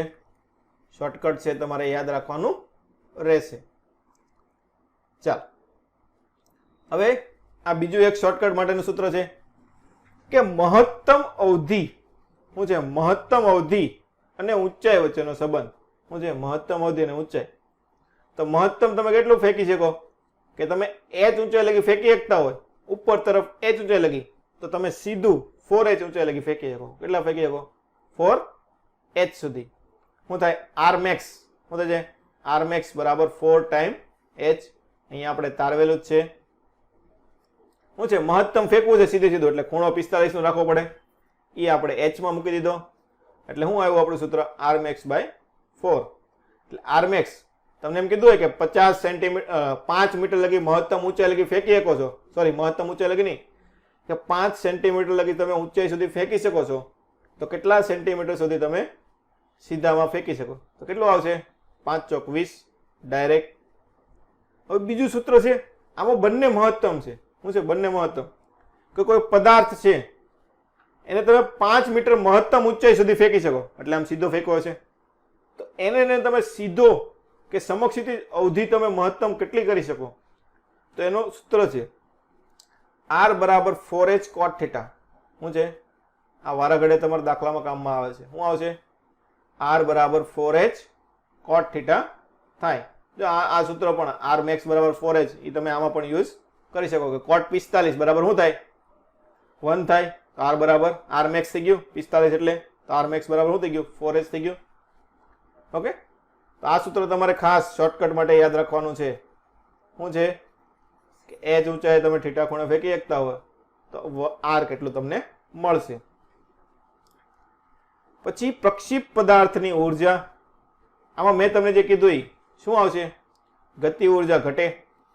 શોર્ટકટ છે, તમારે યાદ રાખવાનું રહેશે. ચાલ હવે આ બીજું એક શોર્ટકટ માટેનું સૂત્ર છે કે મહત્તમ અવધિ. શું છે? મહત્તમ અવધિ અને ઊંચાઈ વચ્ચેનો સંબંધ. શું છે? મહત્તમ અવધિ અને ઊંચાઈ. તો મહત્તમ તમે કેટલું ફેંકી શકો કે તમે h ઊંચાઈ લગી ફેંકી શકતા હોય, ઉપર તરફ h ઊંચાઈ લગી, તો તમે સીધું 4h ઊંચાઈ લગી ફેંકી શકો. કેટલા ફેંકી શકો? 4h સુધી. શું થાય? r max. શું થાય છે? r max બરાબર 4 ટાઈમ h. અહીંયા આપણે તારવેલું જ છે. શું છે? મહત્તમ ફેંકવું છે સીધે સીધું, એટલે ખૂણો 45 નો રાખવો પડે. એ આપણે h માં મૂકી દીધો, એટલે શું આવ્યું આપણું સૂત્ર? r max by 4. એટલે r max તમને એમ કીધું હોય કે 50 સેન્ટીમીટર 5 મીટર લગી મહત્તમ ઊંચાઈ લગી ફેંકી શકો છો. સોરી, મહત્તમ ઊંચાઈ લગી નહીં, કે 5 સેન્ટીમીટર લગી તમે ઊંચાઈ સુધી ફેંકી શકો છો. તો કેટલા સેન્ટીમીટર સુધી તમે સીધામાં ફેંકી શકો? તો કેટલું આવશે? 5 ચોક 20 ડાયરેક્ટ. હવે બીજું સૂત્ર છે, આમાં બંને મહત્તમ છે. શું છે? બંને મહત્તમ. કે કોઈ પદાર્થ છે એને તમે 5 મીટર મહત્તમ ઊંચાઈ સુધી ફેંકી શકો, એટલે આમ સીધો ફેંકવો છે. તો એને તમે સીધો કે સમક્ષિતિજ અવધિ તમે મહત્તમ કેટલી કરી શકો? તો એનો સૂત્ર છે r બરાબર 4h cot થીટા. શું છે? આ વારાઘડે તમારા દાખલામાં કામમાં આવે છે. શું આવશે? r બરાબર 4h cot થીટા થાય. જો આ સૂત્ર પણ r max બરાબર 4h, એ તમે આમાં પણ યુઝ કરી શકો કે cot 45 બરાબર શું થાય? 1 થાય. r બરાબર r max થઈ ગયું 45, એટલે તો r max બરાબર શું થઈ ગયું? 4h થઈ ગયું. ઓકે, તો આ સૂત્ર તમારે ખાસ શોર્ટકટ માટે યાદ રાખવાનું છે. શું છે? કે h ઊંચાઈ તમે થીટા ખૂણે ફેંકી શકતા હોય તો r કેટલું તમને મળશે. પછી પ્રક્ષિપ્ત પદાર્થની ઊર્જા, આમાં મેં તમને જે કીધું એ શું આવશે? ગતિ ઊર્જા ઘટે.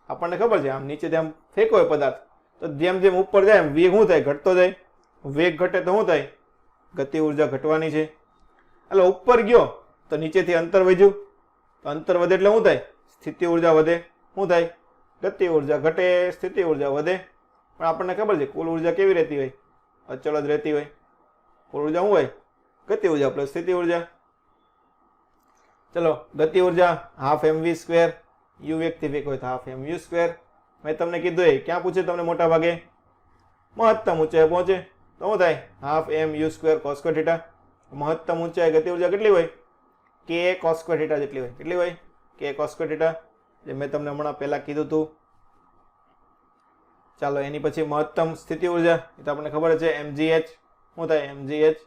આપણને ખબર છે, આમ નીચેથી આમ ફેંકો હોય પદાર્થ, તો જેમ જેમ ઉપર જાય એમ વેગ શું થાય? ઘટતો જાય. વેગ ઘટે તો શું થાય? ગતિ ઊર્જા ઘટવાની છે. એટલે ઉપર ગયો તો નીચેથી અંતર વધ્યું, તો અંતર વધે એટલે શું થાય? સ્થિતિ ઊર્જા વધે. શું થાય? ગતિ ઊર્જા ઘટે, સ્થિતિ ઊર્જા વધે. પણ આપણને ખબર છે કુલ ઊર્જા કેવી રહેતી હોય? અચળ જ રહેતી હોય. કુલ ઊર્જા શું હોય? ગતિ ઊર્જા પ્લસ સ્થિતિ ઊર્જા. ચલો, ગતિ ઊર્જા હાફ mv સ્ક્વેર, યુ વેગથી ફેંકો હોય તો હાફ mu સ્ક્વેર. મેં તમને કીધું એ ક્યાં પૂછે તમને મોટા ભાગે? મહત્તમ ઊંચાઈ પહોંચે તો શું થાય? Half mu square cos square theta. મહત્તમ ઊંચાઈ ગતિ ઊર્જા કેટલી હોય? k cos સ્ક્વેર થીટા જેટલી હોય. કેટલી હોય? k cos સ્ક્વેર થીટા, જે મેં તમને હમણાં પહેલા કીધું હતું. ચાલો, એની પછી મહત્તમ સ્થિતિ ઊર્જા, એ તો આપણને ખબર છે mgh. શું થાય? mgh.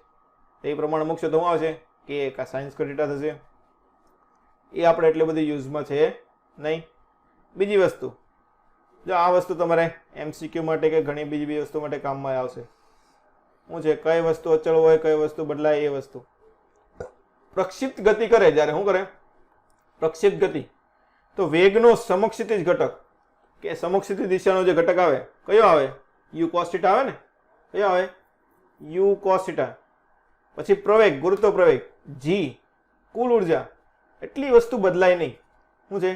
એ પ્રમાણે મૂકશો તો શું આવશે? k કા sin સ્ક્વેર થીટા થશે. એ આપણે એટલી બધી યુઝમાં છે નહીં. બીજી વસ્તુ, જો આ વસ્તુ તમારે MCQ માટે કે ઘણી બીજી વસ્તુ માટે કામમાં આવશે. શું છે? કઈ વસ્તુ અચળ હોય, કઈ વસ્તુ બદલાય, એ વસ્તુ. પ્રક્ષિપ્ત ગતિ કરે જ્યારે શું કરે? પ્રક્ષિપ્ત ગતિ, તો વેગનો સમક્ષિતિજ ઘટક કે સમક્ષિતિજ દિશાનો જે ઘટક આવે, કયો આવે? u cos θ આવે ને? કયો આવે? u cos θ. પછી પ્રવેગ, ગુરુત્વ પ્રવેગ g, કુલ ઊર્જા, એટલી વસ્તુ બદલાય નહીં. શું છે?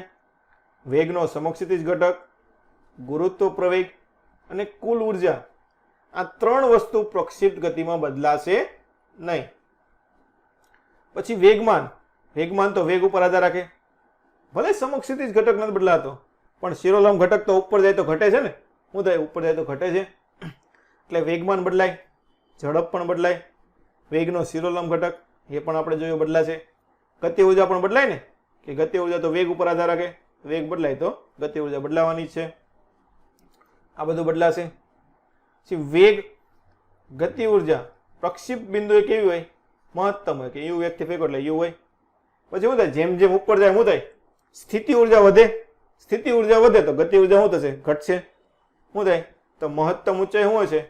વેગનો સમક્ષિતિજ ઘટક, ગુરુત્વ પ્રવેગ અને કુલ ઊર્જા, આ ત્રણ વસ્તુ પ્રક્ષિપ્ત ગતિમાં બદલાશે નહીં. પછી વેગમાન. વેગમાન તો વેગ ઉપર આધાર રાખે. ભલે સમક્ષિતિજ ઘટક નથી બદલાતો, પણ શિરોલંબ ઘટક તો ઉપર જાય તો ઘટે છે ને? શું થાય? ઉપર જાય તો ઘટે છે. એટલે વેગમાન બદલાય, ઝડપ પણ બદલાય. વેગનો શિરોલંબ ઘટક એ પણ આપણે જોયું બદલાશે. ગતિ ઊર્જા પણ બદલાય ને, કે ગતિ ઊર્જા તો વેગ ઉપર આધાર રાખે, વેગ બદલાય તો ગતિ ઉર્જા બદલાવાની છે, આ બધું બદલાશે. પછી વેગ, ગતિ ઉર્જા પ્રક્ષિપ્ત બિંદુએ કેવી હોય? મહત્તમ હોય, કે યુ વેગથી ફેંકો એટલે યુ હોય. પછી શું થાય? જેમ જેમ ઉપર જાય શું થાય? સ્થિતિ ઉર્જા વધે. સ્થિતિ ઉર્જા વધે તો ગતિ ઉર્જા શું થશે? ઘટશે. શું થાય? તો મહત્તમ ઊંચાઈ શું હશે?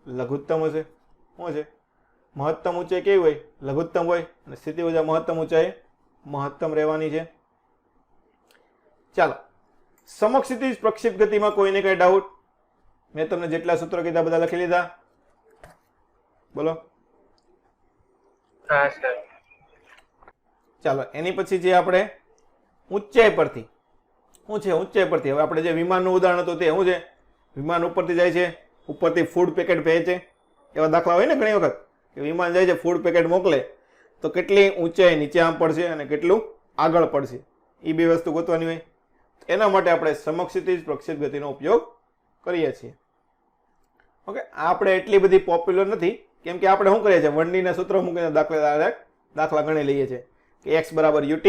લઘુત્તમ હશે. શું છે? મહત્તમ ઊંચાઈ કેવી હોય? લઘુત્તમ હોય. અને સ્થિતિ ઉર્જા મહત્તમ ઊંચાઈ મહત્તમ રહેવાની છે. ચાલો, સમક્ષિતિજ પ્રક્ષિપ્ત ગતિમાં કોઈને કઈ ડાઉટ? મેં તમને જેટલા સૂત્રો કીધા બધા લખી લીધા? બોલો.
હા સર.
ચાલો, એની પછી જે આપણે ઊંચાઈ પરથી શું છે? ઊંચાઈ પરથી હવે આપણે જે વિમાનનું ઉદાહરણ હતું તે શું છે? વિમાન ઉપરથી જાય છે, ઉપરથી ફૂડ પેકેટ ભેજે. એવા દાખલા હોય ને ઘણી વખત કે વિમાન જાય છે, ફૂડ પેકેટ મોકલે તો કેટલી ઊંચાઈ નીચે આમ પડશે અને કેટલું આગળ પડશે, એ બે વસ્તુ ગોતવાની હોય. એના માટે આપણે સમક્ષિતિજ પ્રક્ષિપ્ત ગતિનો ઉપયોગ કરીએ છીએ. ઓકે, આપણે એટલી બધી પોપ્યુલર નથી કેમ કે આપણે શું કરીએ છીએ? 1D ના સૂત્ર મૂકીને દાખલા ગણી લઈએ છીએ કે x બરાબર ut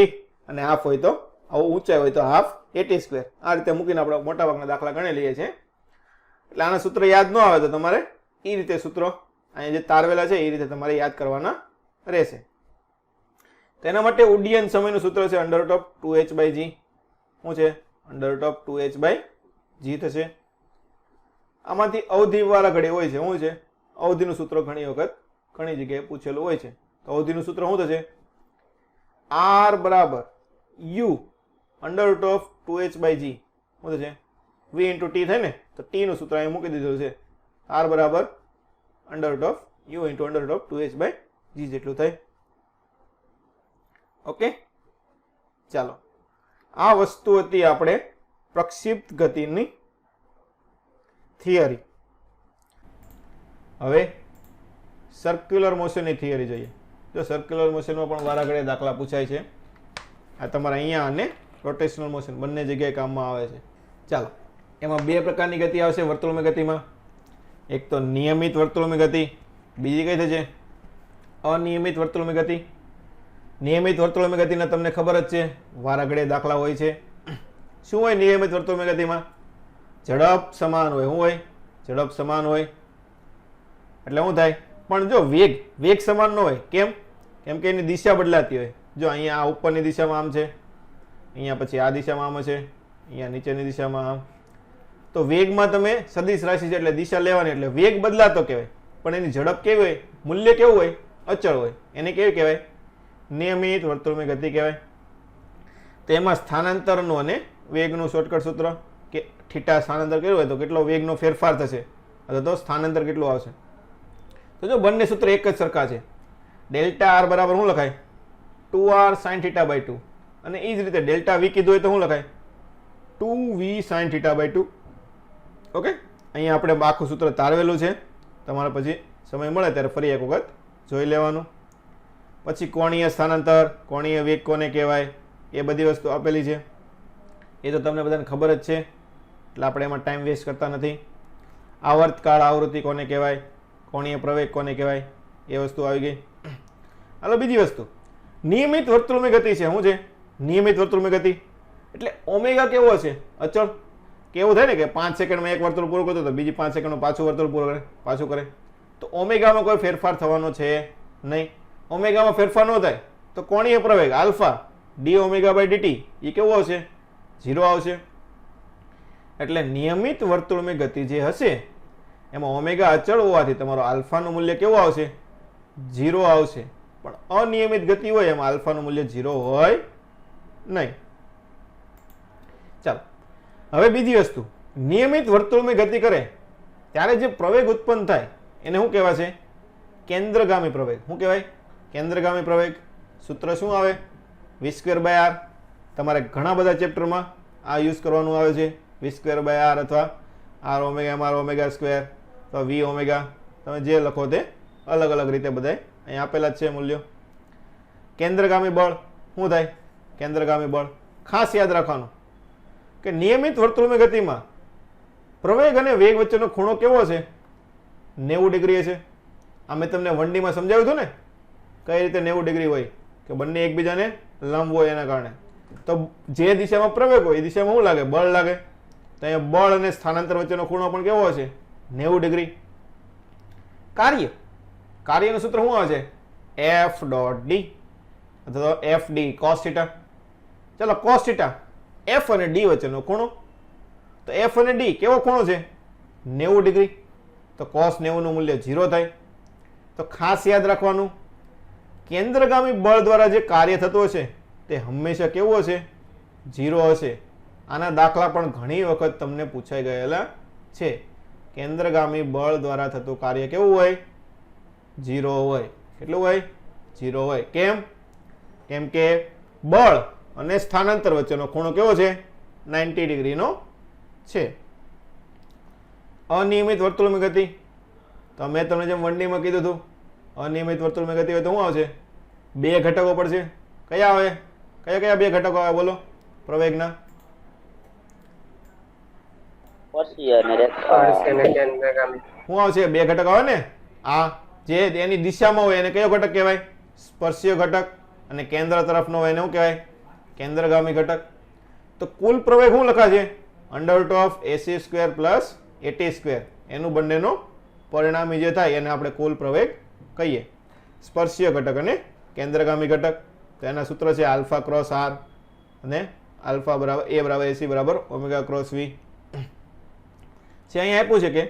અને હાફ હોય તો આવું ઊંચાઈ હોય તો હાફ at². આ રીતે મૂકીને આપણે મોટાભાગના દાખલા ગણી લઈએ છીએ. એટલે આના સૂત્ર યાદ ન આવે તો તમારે એ રીતે સૂત્રો અહીંયા જે તારવેલા છે એ રીતે તમારે યાદ કરવાના રહેશે. તેના માટે ઉડ્ડયન સમયનું સૂત્ર છે √2h/g. શું છે? √2h/g થશે. આમાંથી અવધિ વાળા ઘડી હોય છે. શું છે? અવધિનું સૂત્ર ઘણી વખત ઘણી જગ્યાએ પૂછેલું હોય છે. તો અવધિનું સૂત્ર શું થશે? r બરાબર u √2h/g. શું થશે? v × t થાય ને, તો t નું સૂત્ર અહીં મૂકી દીધું છે. r બરાબર √u × √2h/g જેટલું થાય. ઓકે, ચાલો, આ વસ્તુ હતી આપણે પ્રક્ષિપ્ત ગતિની થિયરી. હવે સર્ક્યુલર મોશનની થિયરી જોઈએ. જો સર્ક્યુલર મોશનમાં પણ વારાઘડીએ દાખલા પૂછાય છે. આ તમારા અહીંયા અને રોટેશનલ મોશન બંને જગ્યાએ કામમાં આવે છે. ચાલો, એમાં બે પ્રકારની ગતિ આવશે વર્તુળમય ગતિમાં. એક તો નિયમિત વર્તુળમય ગતિ, બીજી કઈ થશે? અનિયમિત વર્તુળમય ગતિ. નિયમિત વર્તુળમય ગતિના તમને ખબર જ છે, વારાઘડીએ દાખલા હોય છે. શું હોય નિયમિત વર્તુળમય ગતિમાં? ઝડપ સમાન હોય. શું હોય? ઝડપ સમાન હોય. એટલે શું થાય? પણ જો વેગ સમાન ન હોય. કેમ? કેમ કે એની દિશા બદલાતી હોય. જો અહીંયા આ ઉપરની દિશામાં આમ છે, અહીંયા પછી આ દિશામાં આમ હશે, અહીંયા નીચેની દિશામાં આમ. તો વેગમાં તમે સદિશ રાશિ છે એટલે દિશા લેવાની, એટલે વેગ બદલાતો કહેવાય. પણ એની ઝડપ કેવી હોય? મૂલ્ય કેવું હોય? અચળ હોય. એને કેવી કહેવાય? નિયમિત વર્તુળમય ગતિ કહેવાય. તો એમાં સ્થાનાંતરનું અને વેગનું શોર્ટકટ સૂત્ર કે થીટા સ્થાનાંતર કર્યું હોય તો કેટલો વેગનો ફેરફાર થશે અથવા તો સ્થાનાંતર કેટલું આવશે. તો જો બંને સૂત્ર એક જ સરખા છે. ડેલ્ટા આર બરાબર શું લખાય? 2r sin θ/2. અને એ જ રીતે ડેલ્ટા વી કીધું હોય તો શું લખાય? 2v sin θ/2. ઓકે, અહીંયા આપણે આખું સૂત્ર તારવેલું છે. તમારે પછી સમય મળે ત્યારે ફરી એક વખત જોઈ લેવાનું. પછી કોણીય સ્થાનાંતર, કોણીય વેગ કોને કહેવાય, એ બધી વસ્તુ આપેલી છે. એ તો તમને બધાને ખબર જ છે, એટલે આપણે એમાં ટાઈમ વેસ્ટ કરતા નથી. આવર્તકાળ આવૃત્તિ કોને કહેવાય, કોણીય પ્રવેગ કોને કહેવાય, એ વસ્તુ આવી ગઈ. હાલો, બીજી વસ્તુ નિયમિત વર્તુળમય ગતિ છે. શું છે નિયમિત વર્તુળમય ગતિ? એટલે ઓમેગા કેવો છે? અચળ. કેવું થાય ને કે 5 સેકન્ડમાં એક વર્તુળ પૂરું કરતો તો બીજી 5 સેકન્ડમાં પાછું વર્તુળ પાછું કરે. તો ઓમેગામાં કોઈ ફેરફાર થવાનો છે નહીં. ઓમેગામાં ફેરફાર ન થાય તો કોણીય પ્રવેગ આલ્ફા d⍵/dt એ કેવો આવશે? 0 આવશે. એટલે નિયમિત વર્તુળમય ગતિ જે હશે એમાં ઓમેગા અચળ હોવાથી તમારો આલ્ફાનું મૂલ્ય કેવું આવશે? 0 આવશે. પણ અનિયમિત ગતિ હોય એમાં આલ્ફાનું મૂલ્ય 0 હોય નહીં. ચાલો, હવે બીજી વસ્તુ, નિયમિત વર્તુળમય ગતિ કરે ત્યારે જે પ્રવેગ ઉત્પન્ન થાય એને શું કહેવાશે? કેન્દ્રગામી પ્રવેગ. શું કહેવાય? કેન્દ્રગામી પ્રવેગ. સૂત્ર શું આવે? v²/r. તમારે ઘણા બધા ચેપ્ટરમાં આ યુઝ કરવાનું આવે છે. v²/r અથવા r omega mr omega square અથવા v ઓમેગા, તમે જે લખો તે અલગ અલગ રીતે બધાય અહીં આપેલા જ છે મૂલ્યો. કેન્દ્રગામી બળ શું થાય? કેન્દ્રગામી બળ ખાસ યાદ રાખવાનું કે નિયમિત વર્તુળમય ગતિમાં પ્રવેગ અને વેગ વચ્ચેનો ખૂણો કેવો છે? 90 ડિગ્રી છે. આ મેં તમને 1D માં સમજાવ્યું હતું ને કઈ રીતે 90 ડિગ્રી હોય, કે બંને એકબીજાને લંબ હોય એના કારણે. તો જે દિશામાં પ્રવેગ હોય એ દિશામાં શું લાગે? બળ લાગે. તો અહીંયા બળ અને સ્થાનાંતર વચ્ચેનો ખૂણો પણ કેવો હશે? 90 ડિગ્રી. કાર્યનું સૂત્ર શું આવે છે? એફ ડોટ ડી અથવા તો એફ ડી કોસ થીટા. ચલો કોસ થીટા એફ અને ડી વચ્ચેનો ખૂણો. તો એફ અને ડી કેવો ખૂણો છે? 90 ડિગ્રી. તો કોસ 90 નું મૂલ્ય 0 થાય. તો ખાસ યાદ રાખવાનું, કેન્દ્રગામી બળ દ્વારા જે કાર્ય થતું હશે તે હંમેશા કેવું હશે? 0 હશે. આના દાખલા પણ ઘણી વખત તમને પૂછાઈ ગયેલા છે. કેન્દ્રગામી બળ દ્વારા થતું કાર્ય કેવું હોય? 0 હોય. કેટલું હોય? 0 હોય. કેમ? કેમ કે બળ અને સ્થાનાંતર વચ્ચેનો ખૂણો કેવો છે? 90 ડિગ્રીનો છે. અનિયમિત વર્તુળની ગતિ, તો મેં તમને જેમ 1D માં કીધું હતું, અનિયમિત વર્તુળની ગતિ હોય તો શું આવશે? 2 ઘટકો પડશે. કયા આવે? કયા કયા 2 ઘટકો આવે બોલો પ્રવેગના?
સ્પર્શીય અને રેખા.
સ્પર્શીય અને કેન્દ્રગામી.
શું આવશે? 2 ઘટક આવે ને. આ જે એની દિશામાં હોય એને કયો ઘટક કહેવાય? સ્પર્શીય ઘટક. અને કેન્દ્ર તરફનો હોય એને શું કહેવાય? કેન્દ્રગામી ઘટક. તો કુલ પ્રવેગ શું લખાશે? √AC² plus AT². એનું બંનેનો પરિણામી જે થાય એને આપણે કુલ પ્રવેગ કહીએ. સ્પર્શીય ઘટક અને કેન્દ્રગામી ઘટક. તો એના સૂત્ર છે આલ્ફા ક્રોસ આર અને આલ્ફા બરાબર A બરાબર AC બરાબર ઓમેગા ક્રોસ V. છે અહીંયા આપ્યું છે કે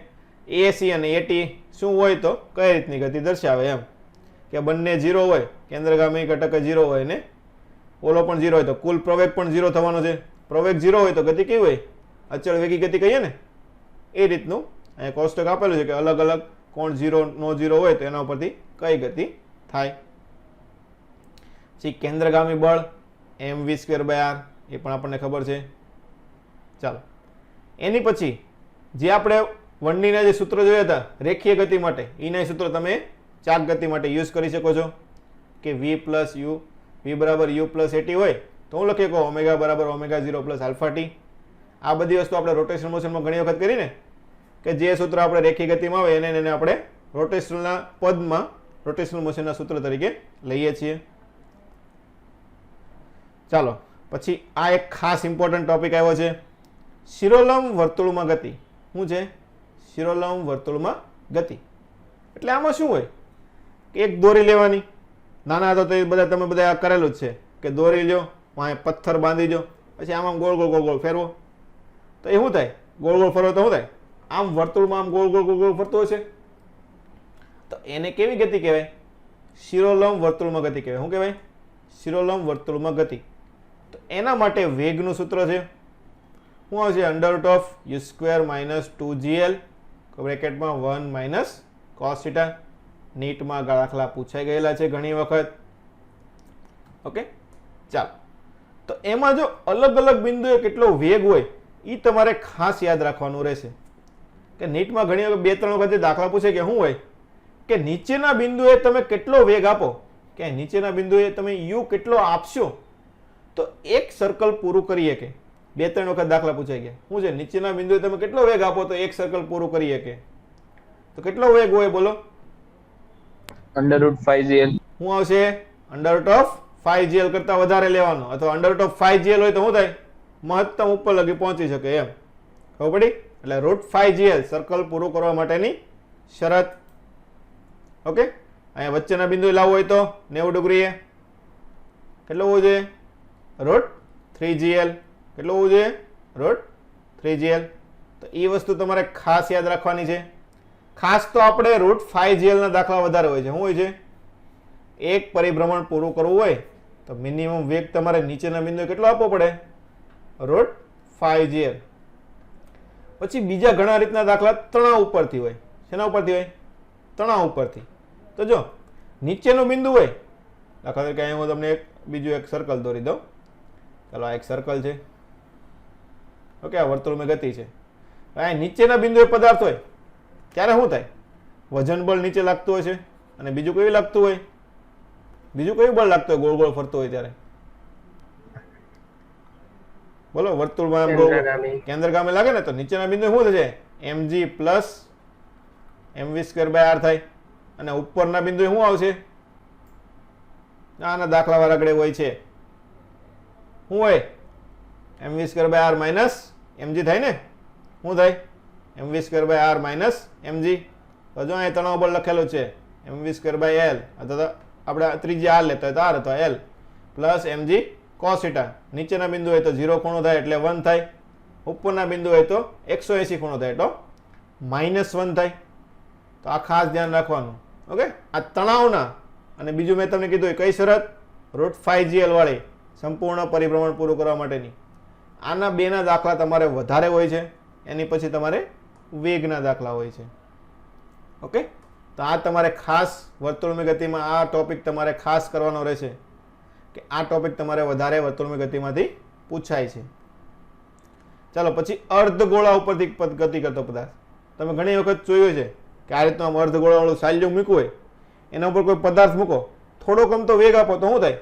AC અને AT શું હોય તો કઈ રીતની ગતિ દર્શાવે એમ કે બંને 0 હોય, કેન્દ્રગામી ઘટક 0 હોય ને ઓલો પણ 0 હોય તો કુલ પ્રવેગ પણ 0 થવાનો છે. પ્રવેગ 0 હોય તો ગતિ કેવી હોય? અચળ વેગી ગતિ કહીએ ને એ રીતનું અહીંયા કોષ્ટક આપેલું છે કે અલગ અલગ કોણ 0 નો 0 હોય તો એના ઉપરથી કઈ ગતિ થાય. કેન્દ્રગામી બળ mv²/r એ પણ આપણને ખબર છે. ચાલો એની પછી જે આપણે 1D ના જે સૂત્રો જોયા હતા રેખીય ગતિ માટે, એના સૂત્રો તમે ચાક ગતિ માટે યુઝ કરી શકો છો કે v બરાબર u પ્લસ at હોય તો હું લખી કહું ઓમેગા બરાબર ω0 પ્લસ આલ્ફા ટી. આ બધી વસ્તુ આપણે રોટેશનલ મોશનમાં ઘણી વખત કરી ને કે જે સૂત્ર આપણે રેખીય ગતિમાં આવે એને આપણે રોટેશનલના પદમાં રોટેશનલ મોશનના સૂત્ર તરીકે લઈએ છીએ. ચાલો પછી આ એક ખાસ ઇમ્પોર્ટન્ટ ટોપિક આવ્યો છે, શિરોલંબ વર્તુળમાં ગતિ. શું છે? શિરોલંબ વર્તુળમાં ગતિ એટલે આમાં શું હોય કે એક દોરી લેવાની. નાના હતો તો એ બધા તમે બધા કરેલું જ છે કે દોરી લ્યો, વાંહે પથ્થર બાંધી દો, પછી આમ ગોળ ગોળ ગોળ ગોળ ફેરવો. તો એ શું થાય? ગોળ ગોળ ફરવો તો શું થાય? આમ વર્તુળમાં આમ ગોળ ગોળ ગોળ ગોળ ફરતો હશે. તો એને કેવી ગતિ કહેવાય? શિરોલંબ વર્તુળમાં ગતિ કહેવાય. શું કહેવાય? શિરોલંબ વર્તુળમાં ગતિ. તો એના માટે વેગનું સૂત્ર છે શું આવશે? √u² - 2gl બ્રેકેટમાં 1 - cos θ. નીટમાં દાખલા પૂછાઈ ગયેલા છે ઘણી વખત. ઓકે ચાલો, તો એમાં જો અલગ અલગ બિંદુએ કેટલો વેગ હોય એ તમારે ખાસ યાદ રાખવાનું રહેશે કે નીટમાં ઘણી વખત 2-3 વખત દાખલા પૂછે કે શું હોય કે નીચેના બિંદુએ તમે કેટલો વેગ આપો, કે નીચેના બિંદુએ તમે u કેટલો આપશો તો એક સર્કલ પૂરું કરીએ કે 2-3 વખત દાખલા પૂછાઈ ગયા. શું છે? નીચેના બિંદુએ તમે કેટલો વેગ આપો તો એક સર્કલ પૂરું કરીએ કે. તો કેટલો વેગ હોય બોલો?
√5gl.
શું આવશે? √5gl કરતા વધારે લેવાનો અથવા √5gl હોય તો શું થાય? મહત્તમ ઉપર લગી પહોંચી શકે એમ. ખબર પડી? એટલે √5gl સર્કલ પૂરું કરવા માટેની શરત. ઓકે, અહીંયા વચ્ચેના બિંદુ લાવવું હોય તો 90 ડિગ્રીએ કેટલું હોવું જોઈએ? √3gl. કેટલું હોવું જોઈએ? √3gl. તો એ વસ્તુ તમારે ખાસ યાદ રાખવાની છે. ખાસ તો આપણે √5gl ના દાખલા વધારે હોય છે. શું હોય છે? એક પરિભ્રમણ પૂરું કરવું હોય તો મિનિમમ વેગ તમારે નીચેના બિંદુએ કેટલો આપવો પડે? √5gl. પછી બીજા ઘણા રીતના દાખલા તણાવ ઉપરથી હોય. શેના ઉપરથી હોય? તણાવ ઉપરથી. તો જો નીચેનું બિંદુ હોય, દાખલા તરીકે અહીંયા હું તમને બીજું એક સર્કલ દોરી દઉં. ચાલો આ એક સર્કલ છે. ઓકે, આ વર્તુળમાં ગતિ છે. અહીંયા નીચેના બિંદુએ પદાર્થ હોય ત્યારે શું થાય? વજન બળ નીચે લાગતું હોય છે અને બીજું કયું લાગતું હોય? બીજું કયું બળ લાગતું હોય ગોળ ગોળ ફરતું હોય ત્યારે? બોલો, વર્તુળમાં કેન્દ્રગામી લાગે ને તો નીચેના બિંદુ શું થશે? mg પ્લસ mv²/r થાય. અને ઉપરના બિંદુ શું આવશે? આના દાખલા વાળા આગળ હોય છે. શું હોય mv square by R minus mg થાય ને શું થાય mv square by R minus mg તો જો અહીં તણાવ બળ લખેલું છે mv સ્ક્વેર બાય એલ અથવા તો આપણે ત્રિજ્યા આર લેતા હોય તો આર અથવા એલ પ્લસ mg cos θ નીચેના બિંદુ હોય તો 0 ખૂણો થાય એટલે 1 થાય ઉપરના બિંદુ હોય તો 180 ખૂણો થાય તો -1 થાય તો આ ખાસ ધ્યાન રાખવાનું ઓકે આ તણાવના અને બીજું મેં તમને કીધું કઈ શરત √5gl વાળી સંપૂર્ણ પરિભ્રમણ પૂરું કરવા માટેની આના બેના દાખલા તમારે વધારે હોય છે એની પછી તમારે વેગના દાખલા હોય છે ઓકે તો આ તમારે ખાસ વર્તુળની ગતિમાં આ ટોપિક તમારે ખાસ કરવાનો રહેશે કે આ ટોપિક તમારે વધારે વર્તુળની ગતિમાંથી પૂછાય છે ચાલો પછી અર્ધગોળા ઉપરથી ગતિ કરતો પદાર્થ તમે ઘણી વખત જોયું છે કે આ રીતનું આમ અર્ધગોળાવાળું સાલ્યું મૂકવું હોય એના ઉપર કોઈ પદાર્થ મૂકો થોડો કમ તો વેગ આપો તો શું થાય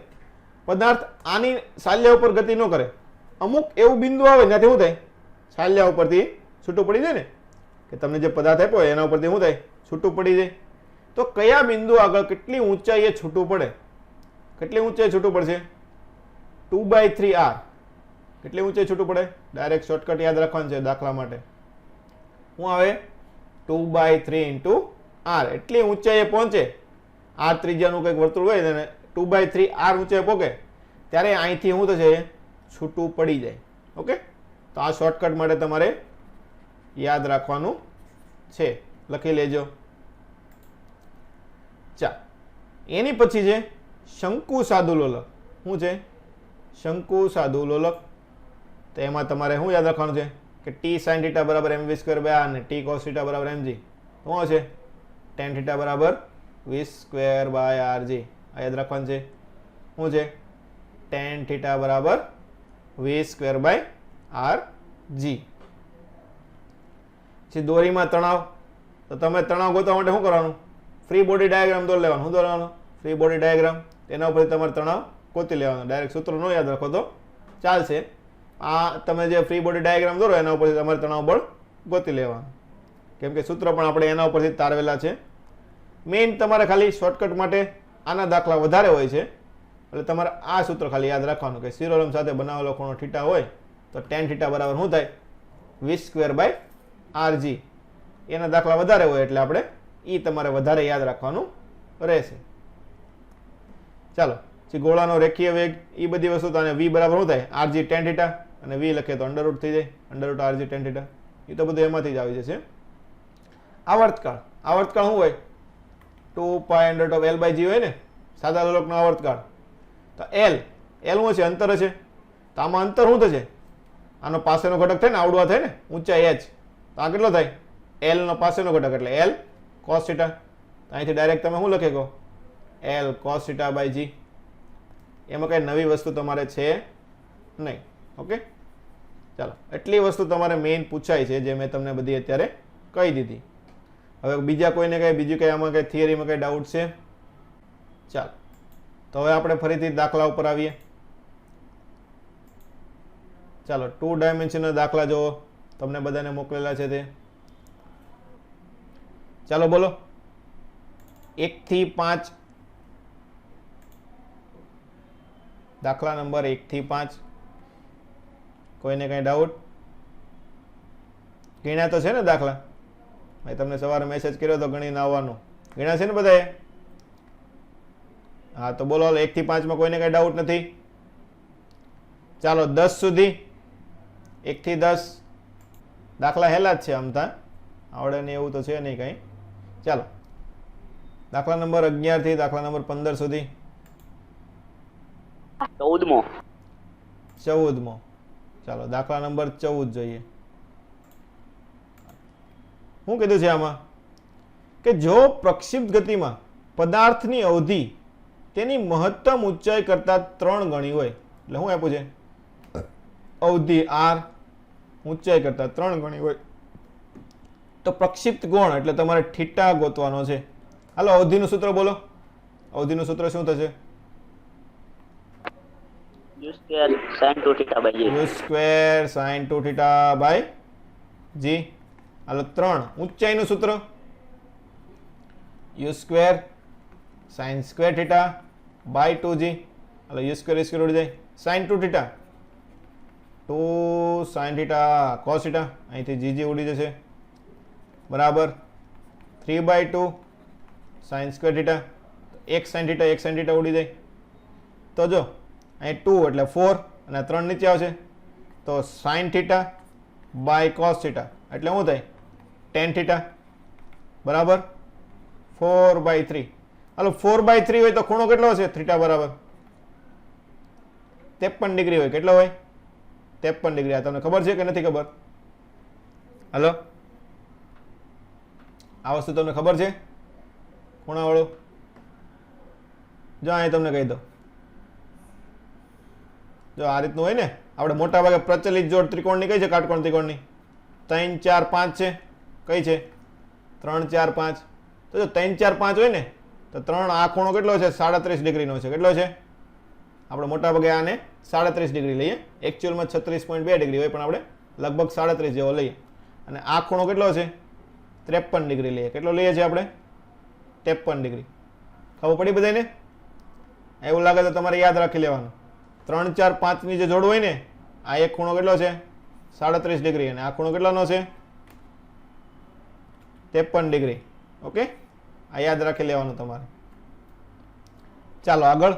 પદાર્થ આની સાલ્યા ઉપર ગતિ ન કરે અમુક એવું બિંદુ આવે ત્યાંથી શું થાય સાલ્યા ઉપરથી છૂટું પડી જાય ને કે તમને જે પદાર્થ આપ્યો એના ઉપરથી શું થાય છૂટું પડી જાય તો કયા બિંદુ આગળ કેટલી ઊંચાઈએ છૂટું પડે કેટલી ઊંચાઈ છૂટું પડશે 2/3r કેટલી ઊંચાઈ છૂટું પડે ડાયરેક્ટ શોર્ટકટ યાદ રાખવાનું છે દાખલા માટે શું આવે 2/3 r એટલી ઊંચાઈએ પહોંચે r ત્રિજ્યાનું કંઈક વર્તુળ હોય અને 2/3r ઊંચાઈ પહોંચે ત્યારે અહીંથી શું થશે છૂટું પડી જાય ઓકે તો આ શોર્ટકટ માટે તમારે યાદ રાખવાનું છે લખી લેજો ચા એની પછી છે શંકુ સાદુલોલક શું છે શંકુ સાદુલોલક તો એમાં તમારે શું યાદ રાખવાનું છે કે t sin θ બરાબર mv સ્ક્વેર બાય r અને t cos θ બરાબર mg શું છે tan θ બરાબર v સ્ક્વેર બાય rg આ યાદ રાખવાનું છે શું છે tan θ બરાબર v સ્ક્વેર બાય rg પછી દોરીમાં તણાવ તો તમે તણાવ ગોતવા માટે શું કરવાનું ફ્રી બોડી ડાયાગ્રામ દોરી લેવાનું શું દોરવાનું ફ્રી બોડી ડાયાગ્રામ એના ઉપરથી તમારે તણાવ ગોતી લેવાનો ડાયરેક્ટ સૂત્ર ન યાદ રાખો તો ચાલશે આ તમે જે ફ્રી બોડી ડાયાગ્રામ દોરો એના ઉપરથી તમારે તણાવ બળ ગોતી લેવાનું કેમ કે સૂત્ર પણ આપણે એના ઉપરથી તારવેલા છે મેઇન તમારે ખાલી શોર્ટકટ માટે આના દાખલા વધારે હોય છે એટલે તમારે આ સૂત્ર ખાલી યાદ રાખવાનું કે શિરોલંબ સાથે બનાવેલો ખૂણો θ હોય તો tan θ બરાબર શું થાય v સ્ક્વેર બાય rg એના દાખલા વધારે હોય એટલે આપણે એ તમારે વધારે યાદ રાખવાનું રહેશે ચાલો પછી ગોળાનો રેખીય વેગ એ બધી વસ્તુ તો v બરાબર શું થાય rg tan θ અને v લખે તો અંડર રૂટ થઈ જાય અંડર રૂટ rg tan θ એ તો બધું એમાંથી જ આવી જશે આવર્તકાળ શું હોય 2π√L/g હોય ને સાદા લોલકનો આવર્તકાળ તો L શું છે અંતર છે તો આમાં અંતર શું થશે આનો પાસેનો ઘટક થાય ને આવડવા થાય ને ઊંચાઈ h તો આ કેટલો થાય L નો પાસેનો ઘટક એટલે L cos θ અહીંથી ડાયરેક્ટ તમે શું લખી કહો L cos θ/g એમાં કઈ નવી વસ્તુ તમારે છે નહીં ઓકે ચાલો એટલી વસ્તુ તમારે મેઇન પૂછાય છે જે મેં તમને બધી અત્યારે કહી દીધી હવે બીજા કોઈને કઈ બીજું કઈ આમાં કઈ થિયરીમાં કઈ ડાઉટ છે ચાલો તો હવે આપણે ફરીથી દાખલા ઉપર આવીએ ચાલો 2 ડાયમેન્શનલ દાખલા જો તમને બધાને મોકલેલા છે તે ચાલો બોલો 1 થી 5 દાખલા નંબર 1 થી 5 કોઈને કઈ ડાઉટ ગણ્યા તો છે ને દાખલા મેં તમને સવારે મેસેજ કર્યો તો ગણીને આવવાનો ગણ્યા છે ને બધાએ હા તો બોલો 1 થી 5 માં કોઈને કઈ ડાઉટ નથી ચાલો 10 સુધી 1 થી 10 દાખલા હેલા જ છે આમ તા આવડે નહીં એવું તો છે નહીં કઈ ચાલો દાખલા નંબર 11 થી દાખલા નંબર 15 સુધી 14મો ચાલો દાખલા નંબર 14 જોઈએ શું કીધું છે આમાં કે જો પ્રક્ષિપ્ત ગતિમાં પદાર્થની અવધિ તેની મહત્તમ ઊંચાઈ કરતા 3 ગણી હોય એટલે શું આપ્યું છે અવધિ r ઊંચાઈ કરતા 3 ગણી હોય તો પ્રક્ષિપ્ત કોણ એટલે તમારે θ ગોતવાનો છે હાલો અવધિનું સૂત્ર બોલો અવધિનું સૂત્ર શું થશે
u square sin 2θ/g
u square sin 2θ/g હાલો 3 ઊંચાઈનું સૂત્ર u square sin square θ by 2g hello u square ઉડી જાય sin 2θ 2 sin theta cos theta, અહીંથી જીજી ઉડી જશે, બરાબર 3/2 sin square theta, 1 sin theta 1 sin theta ઉડી જાય. તો જો અહીં 2 એટલે 4 અને 3 નીચે આવશે, તો sin theta by cos theta એટલે શું થાય, tan થીટા, બરાબર 4/3. હાલો 4/3 હોય તો ખૂણો કેટલો હશે થીટા બરાબર 53 ડિગ્રી હોય. કેટલો હોય 53 ડિગ્રી. આ તમને ખબર છે કે નથી ખબર? હાલો, આ વસ્તુ તમને ખબર છે ખૂણાવાળો? જો અહીં તમને કહી દો, જો આ રીતનું હોય ને, આપણે મોટા ભાગે પ્રચલિત જોડ ત્રિકોણની કઈ છે, કાટકોણ ત્રિકોણની 3 4 5 છે. કઈ છે? 3 4 5. તો જો 3 4 5 હોય ને તો 3 આ ખૂણો કેટલો છે 37 ડિગ્રીનો છે. કેટલો છે? આપણે મોટા ભાગે આને 37 ડિગ્રી લઈએ, એકચ્યુઅલમાં 36.2 ડિગ્રી હોય પણ આપણે લગભગ 37 જેવો લઈએ. અને આ ખૂણો કેટલો છે 53 ડિગ્રી લઈએ. કેટલો લઈએ છીએ આપણે? 53 ડિગ્રી. ખબર પડી બધાને? એવું લાગે તો તમારે યાદ રાખી લેવાનું. 3 4 5 ની જે જોડ હોય ને, આ એક ખૂણો કેટલો છે 37 ડિગ્રી અને આ ખૂણો કેટલાનો છે 53 ડિગ્રી. ઓકે, આ યાદ રાખી લેવાનું તમારે. ચાલો આગળ.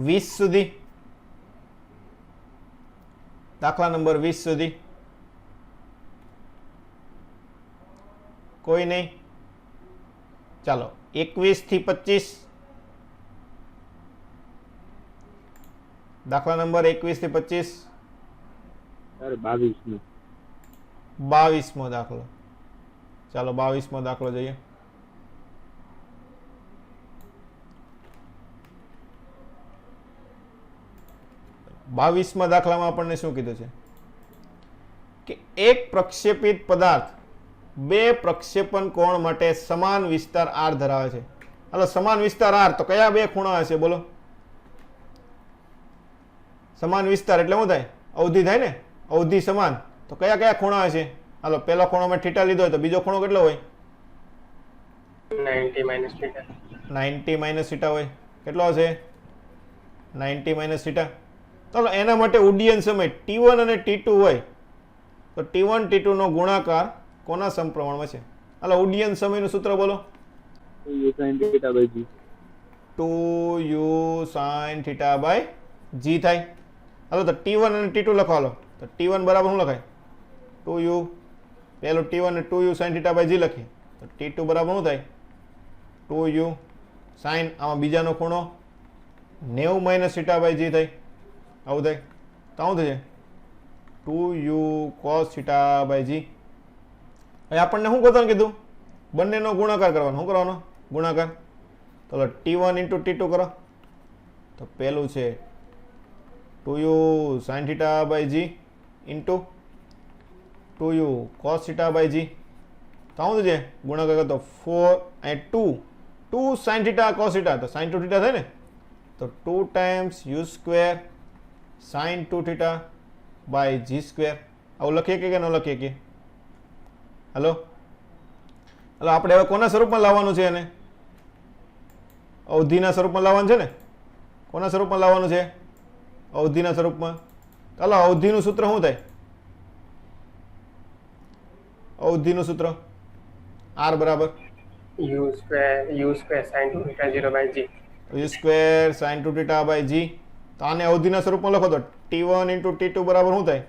વીસ સુધી, દાખલા નંબર 20 સુધી કોઈ નહીં. ચાલો 21 થી 25, દાખલા નંબર 21 થી 25.
સર 22
22મો દાખલો. ચાલો 22મો દાખલો જોઈએ. બાવીસમા દાખલામાં આપણને શું કીધું છે કે એક પ્રક્ષેપિત પદાર્થ બે પ્રક્ષેપણ કોણ માટે સમાન વિસ્તાર r ધરાવે છે. હાલો, સમાન વિસ્તાર r તો કયા બે ખૂણા હશે બોલો? સમાન વિસ્તાર એટલે શું થાય? અવધિ થાય ને, અવધિ સમાન. તો કયા કયા ખૂણા હશે? હાલો, પહેલો ખૂણો મેં થીટા લીધો હોય તો બીજો ખૂણો કેટલો હોય?
90 minus theta.
90 માઇનસ થીટા હોય. કેટલો હશે? 90 માઇનસ થીટા. તો એના માટે ઉડ્ડયન સમય T1 અને T2 હોય તો T1 T2 નો ગુણાકાર કોના સમપ્રમાણમાં છે? હાલો, ઉડ્ડયન સમયનું સૂત્ર બોલો.
2u sin theta by g.
2u sin theta by g થાય. હાલો, તો T1 અને T2 લખો. હાલો, તો T1 બરાબર શું લખાય? 2u. પેલું T1 અને 2u sin theta by g લખીએ તો T2 બરાબર શું થાય? 2u sin, આમાં બીજાનો ખૂણો 90 માઇનસ થીટા બાય g થાય. આવું થાય તો શું થશે? 2u cos theta by g. હવે આપણને શું કરવાનું કીધું? બંનેનો ગુણાકાર કરવાનો. શું કરવાનો? ગુણાકાર. તો T1 ઇન્ટુ T2 કરો તો પેલું છે 2u sin theta by g into 2u cos theta by g. તો શું થશે? ગુણાકાર કરો તો 4 અને 2 sin થીટા cos થીટા તો sin 2 થીટા થાય ને, તો 2 times u square sin 2 theta by g square. આવું લખીએ કે ન લખીએ કે? હલો, હલો, આપણે હવે કોના સ્વરૂપમાં લાવવાનું છે એને? અવધિના સ્વરૂપમાં લાવવાનું છે ને? કોના સ્વરૂપમાં લાવવાનું છે? અવધિના સ્વરૂપમાં. ચાલો, અવધિનું સૂત્ર શું થાય? અવધિનું સૂત્ર r બરાબર
u square sin 2 theta 0 by g.
u square sin 2 theta by g. તો આને અવધિના સ્વરૂપમાં લખો તો T1 ઇન્ટુ T2 બરાબર શું થાય?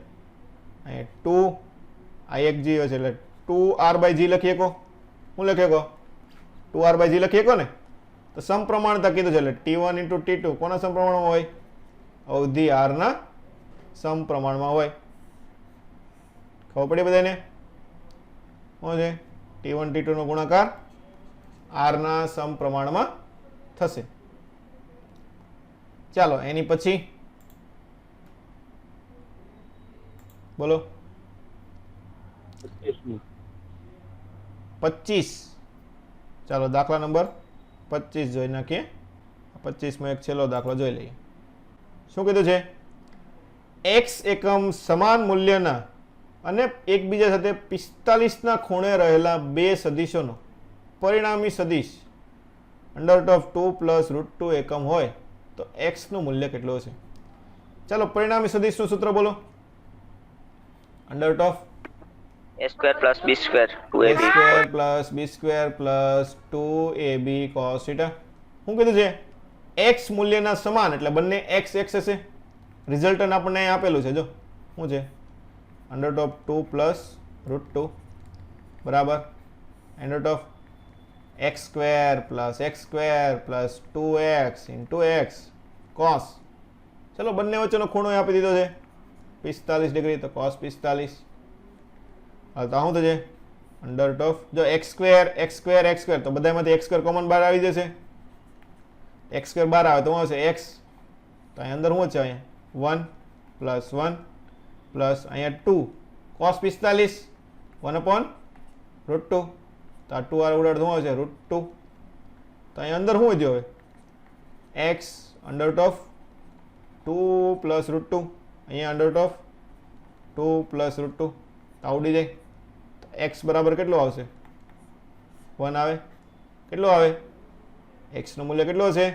અહીં 2, આ એક g હશે એટલે 2r બાય g લખીએ કો. શું લખીએ કો? 2r બાય g લખીએ કો ને. તો સમપ્રમાણતા કીધું છે એટલે T1 ઇન્ટુ T2 કોના સમપ્રમાણમાં હોય? અવધિ r ના સમપ્રમાણમાં હોય. ખબર પડી બધાને? શું છે? T1 T2 નો ગુણાકાર r ના સમપ્રમાણમાં થશે. ચાલો, એની પછી બોલો. 25. ચાલો, દાખલા નંબર 25 જોઈ નાખીએ. 25માં એક છેલ્લો દાખલો જોઈ લઈએ. શું કીધું છે? x એકમ સમાન મૂલ્યના અને એકબીજા સાથે 45ના ખૂણે રહેલા બે સદિશોનો પરિણામી સદિશ √2 + √2 એકમ હોય તો x નું મૂલ્ય કેટલું હશે? ચાલો પરિણામી સદિશનું સૂત્ર બોલો. Under root of
a square plus b square
a
2ab
square plus b square plus 2ab cos theta. શું કીધું છે? x મૂલ્યના સમાન એટલે બંને x x હશે. રિઝલ્ટન્ટ આપણને અહીં આપેલું છે, જો શું છે? Under root of 2 plus route 2 બરાબર under root of x square plus 2x into x cos. ચલો બંને વચ્ચેનો ખૂણો અહીં આપી દીધો છે 45 ડિગ્રી, તો cos 45. હા તો શું થશે? અંડર રૂટ ઓફ જો x સ્ક્વેર તો બધામાંથી x સ્ક્વેર કોમન બહાર આવી જશે. x સ્ક્વેર બહાર આવે તો શું હશે? x. તો અહીં અંદર શું છે? અહીંયા 1 પ્લસ 1 પ્લસ અહીંયા 2 cos 45 1 અપોન રૂટ 2. તો આ 2 વાર ઉડાડ શું હશે? રૂટ 2. તો અહીં અંદર શું વધ્યો હવે? x under root of 2 plus route 2. અહીંયા under root of 2 plus route 2 આવડી જાય. x બરાબર કેટલો આવશે? 1 આવે. કેટલો આવે? x નું મૂલ્ય કેટલું હશે?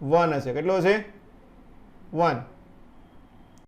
1 હશે. કેટલો હશે? 1.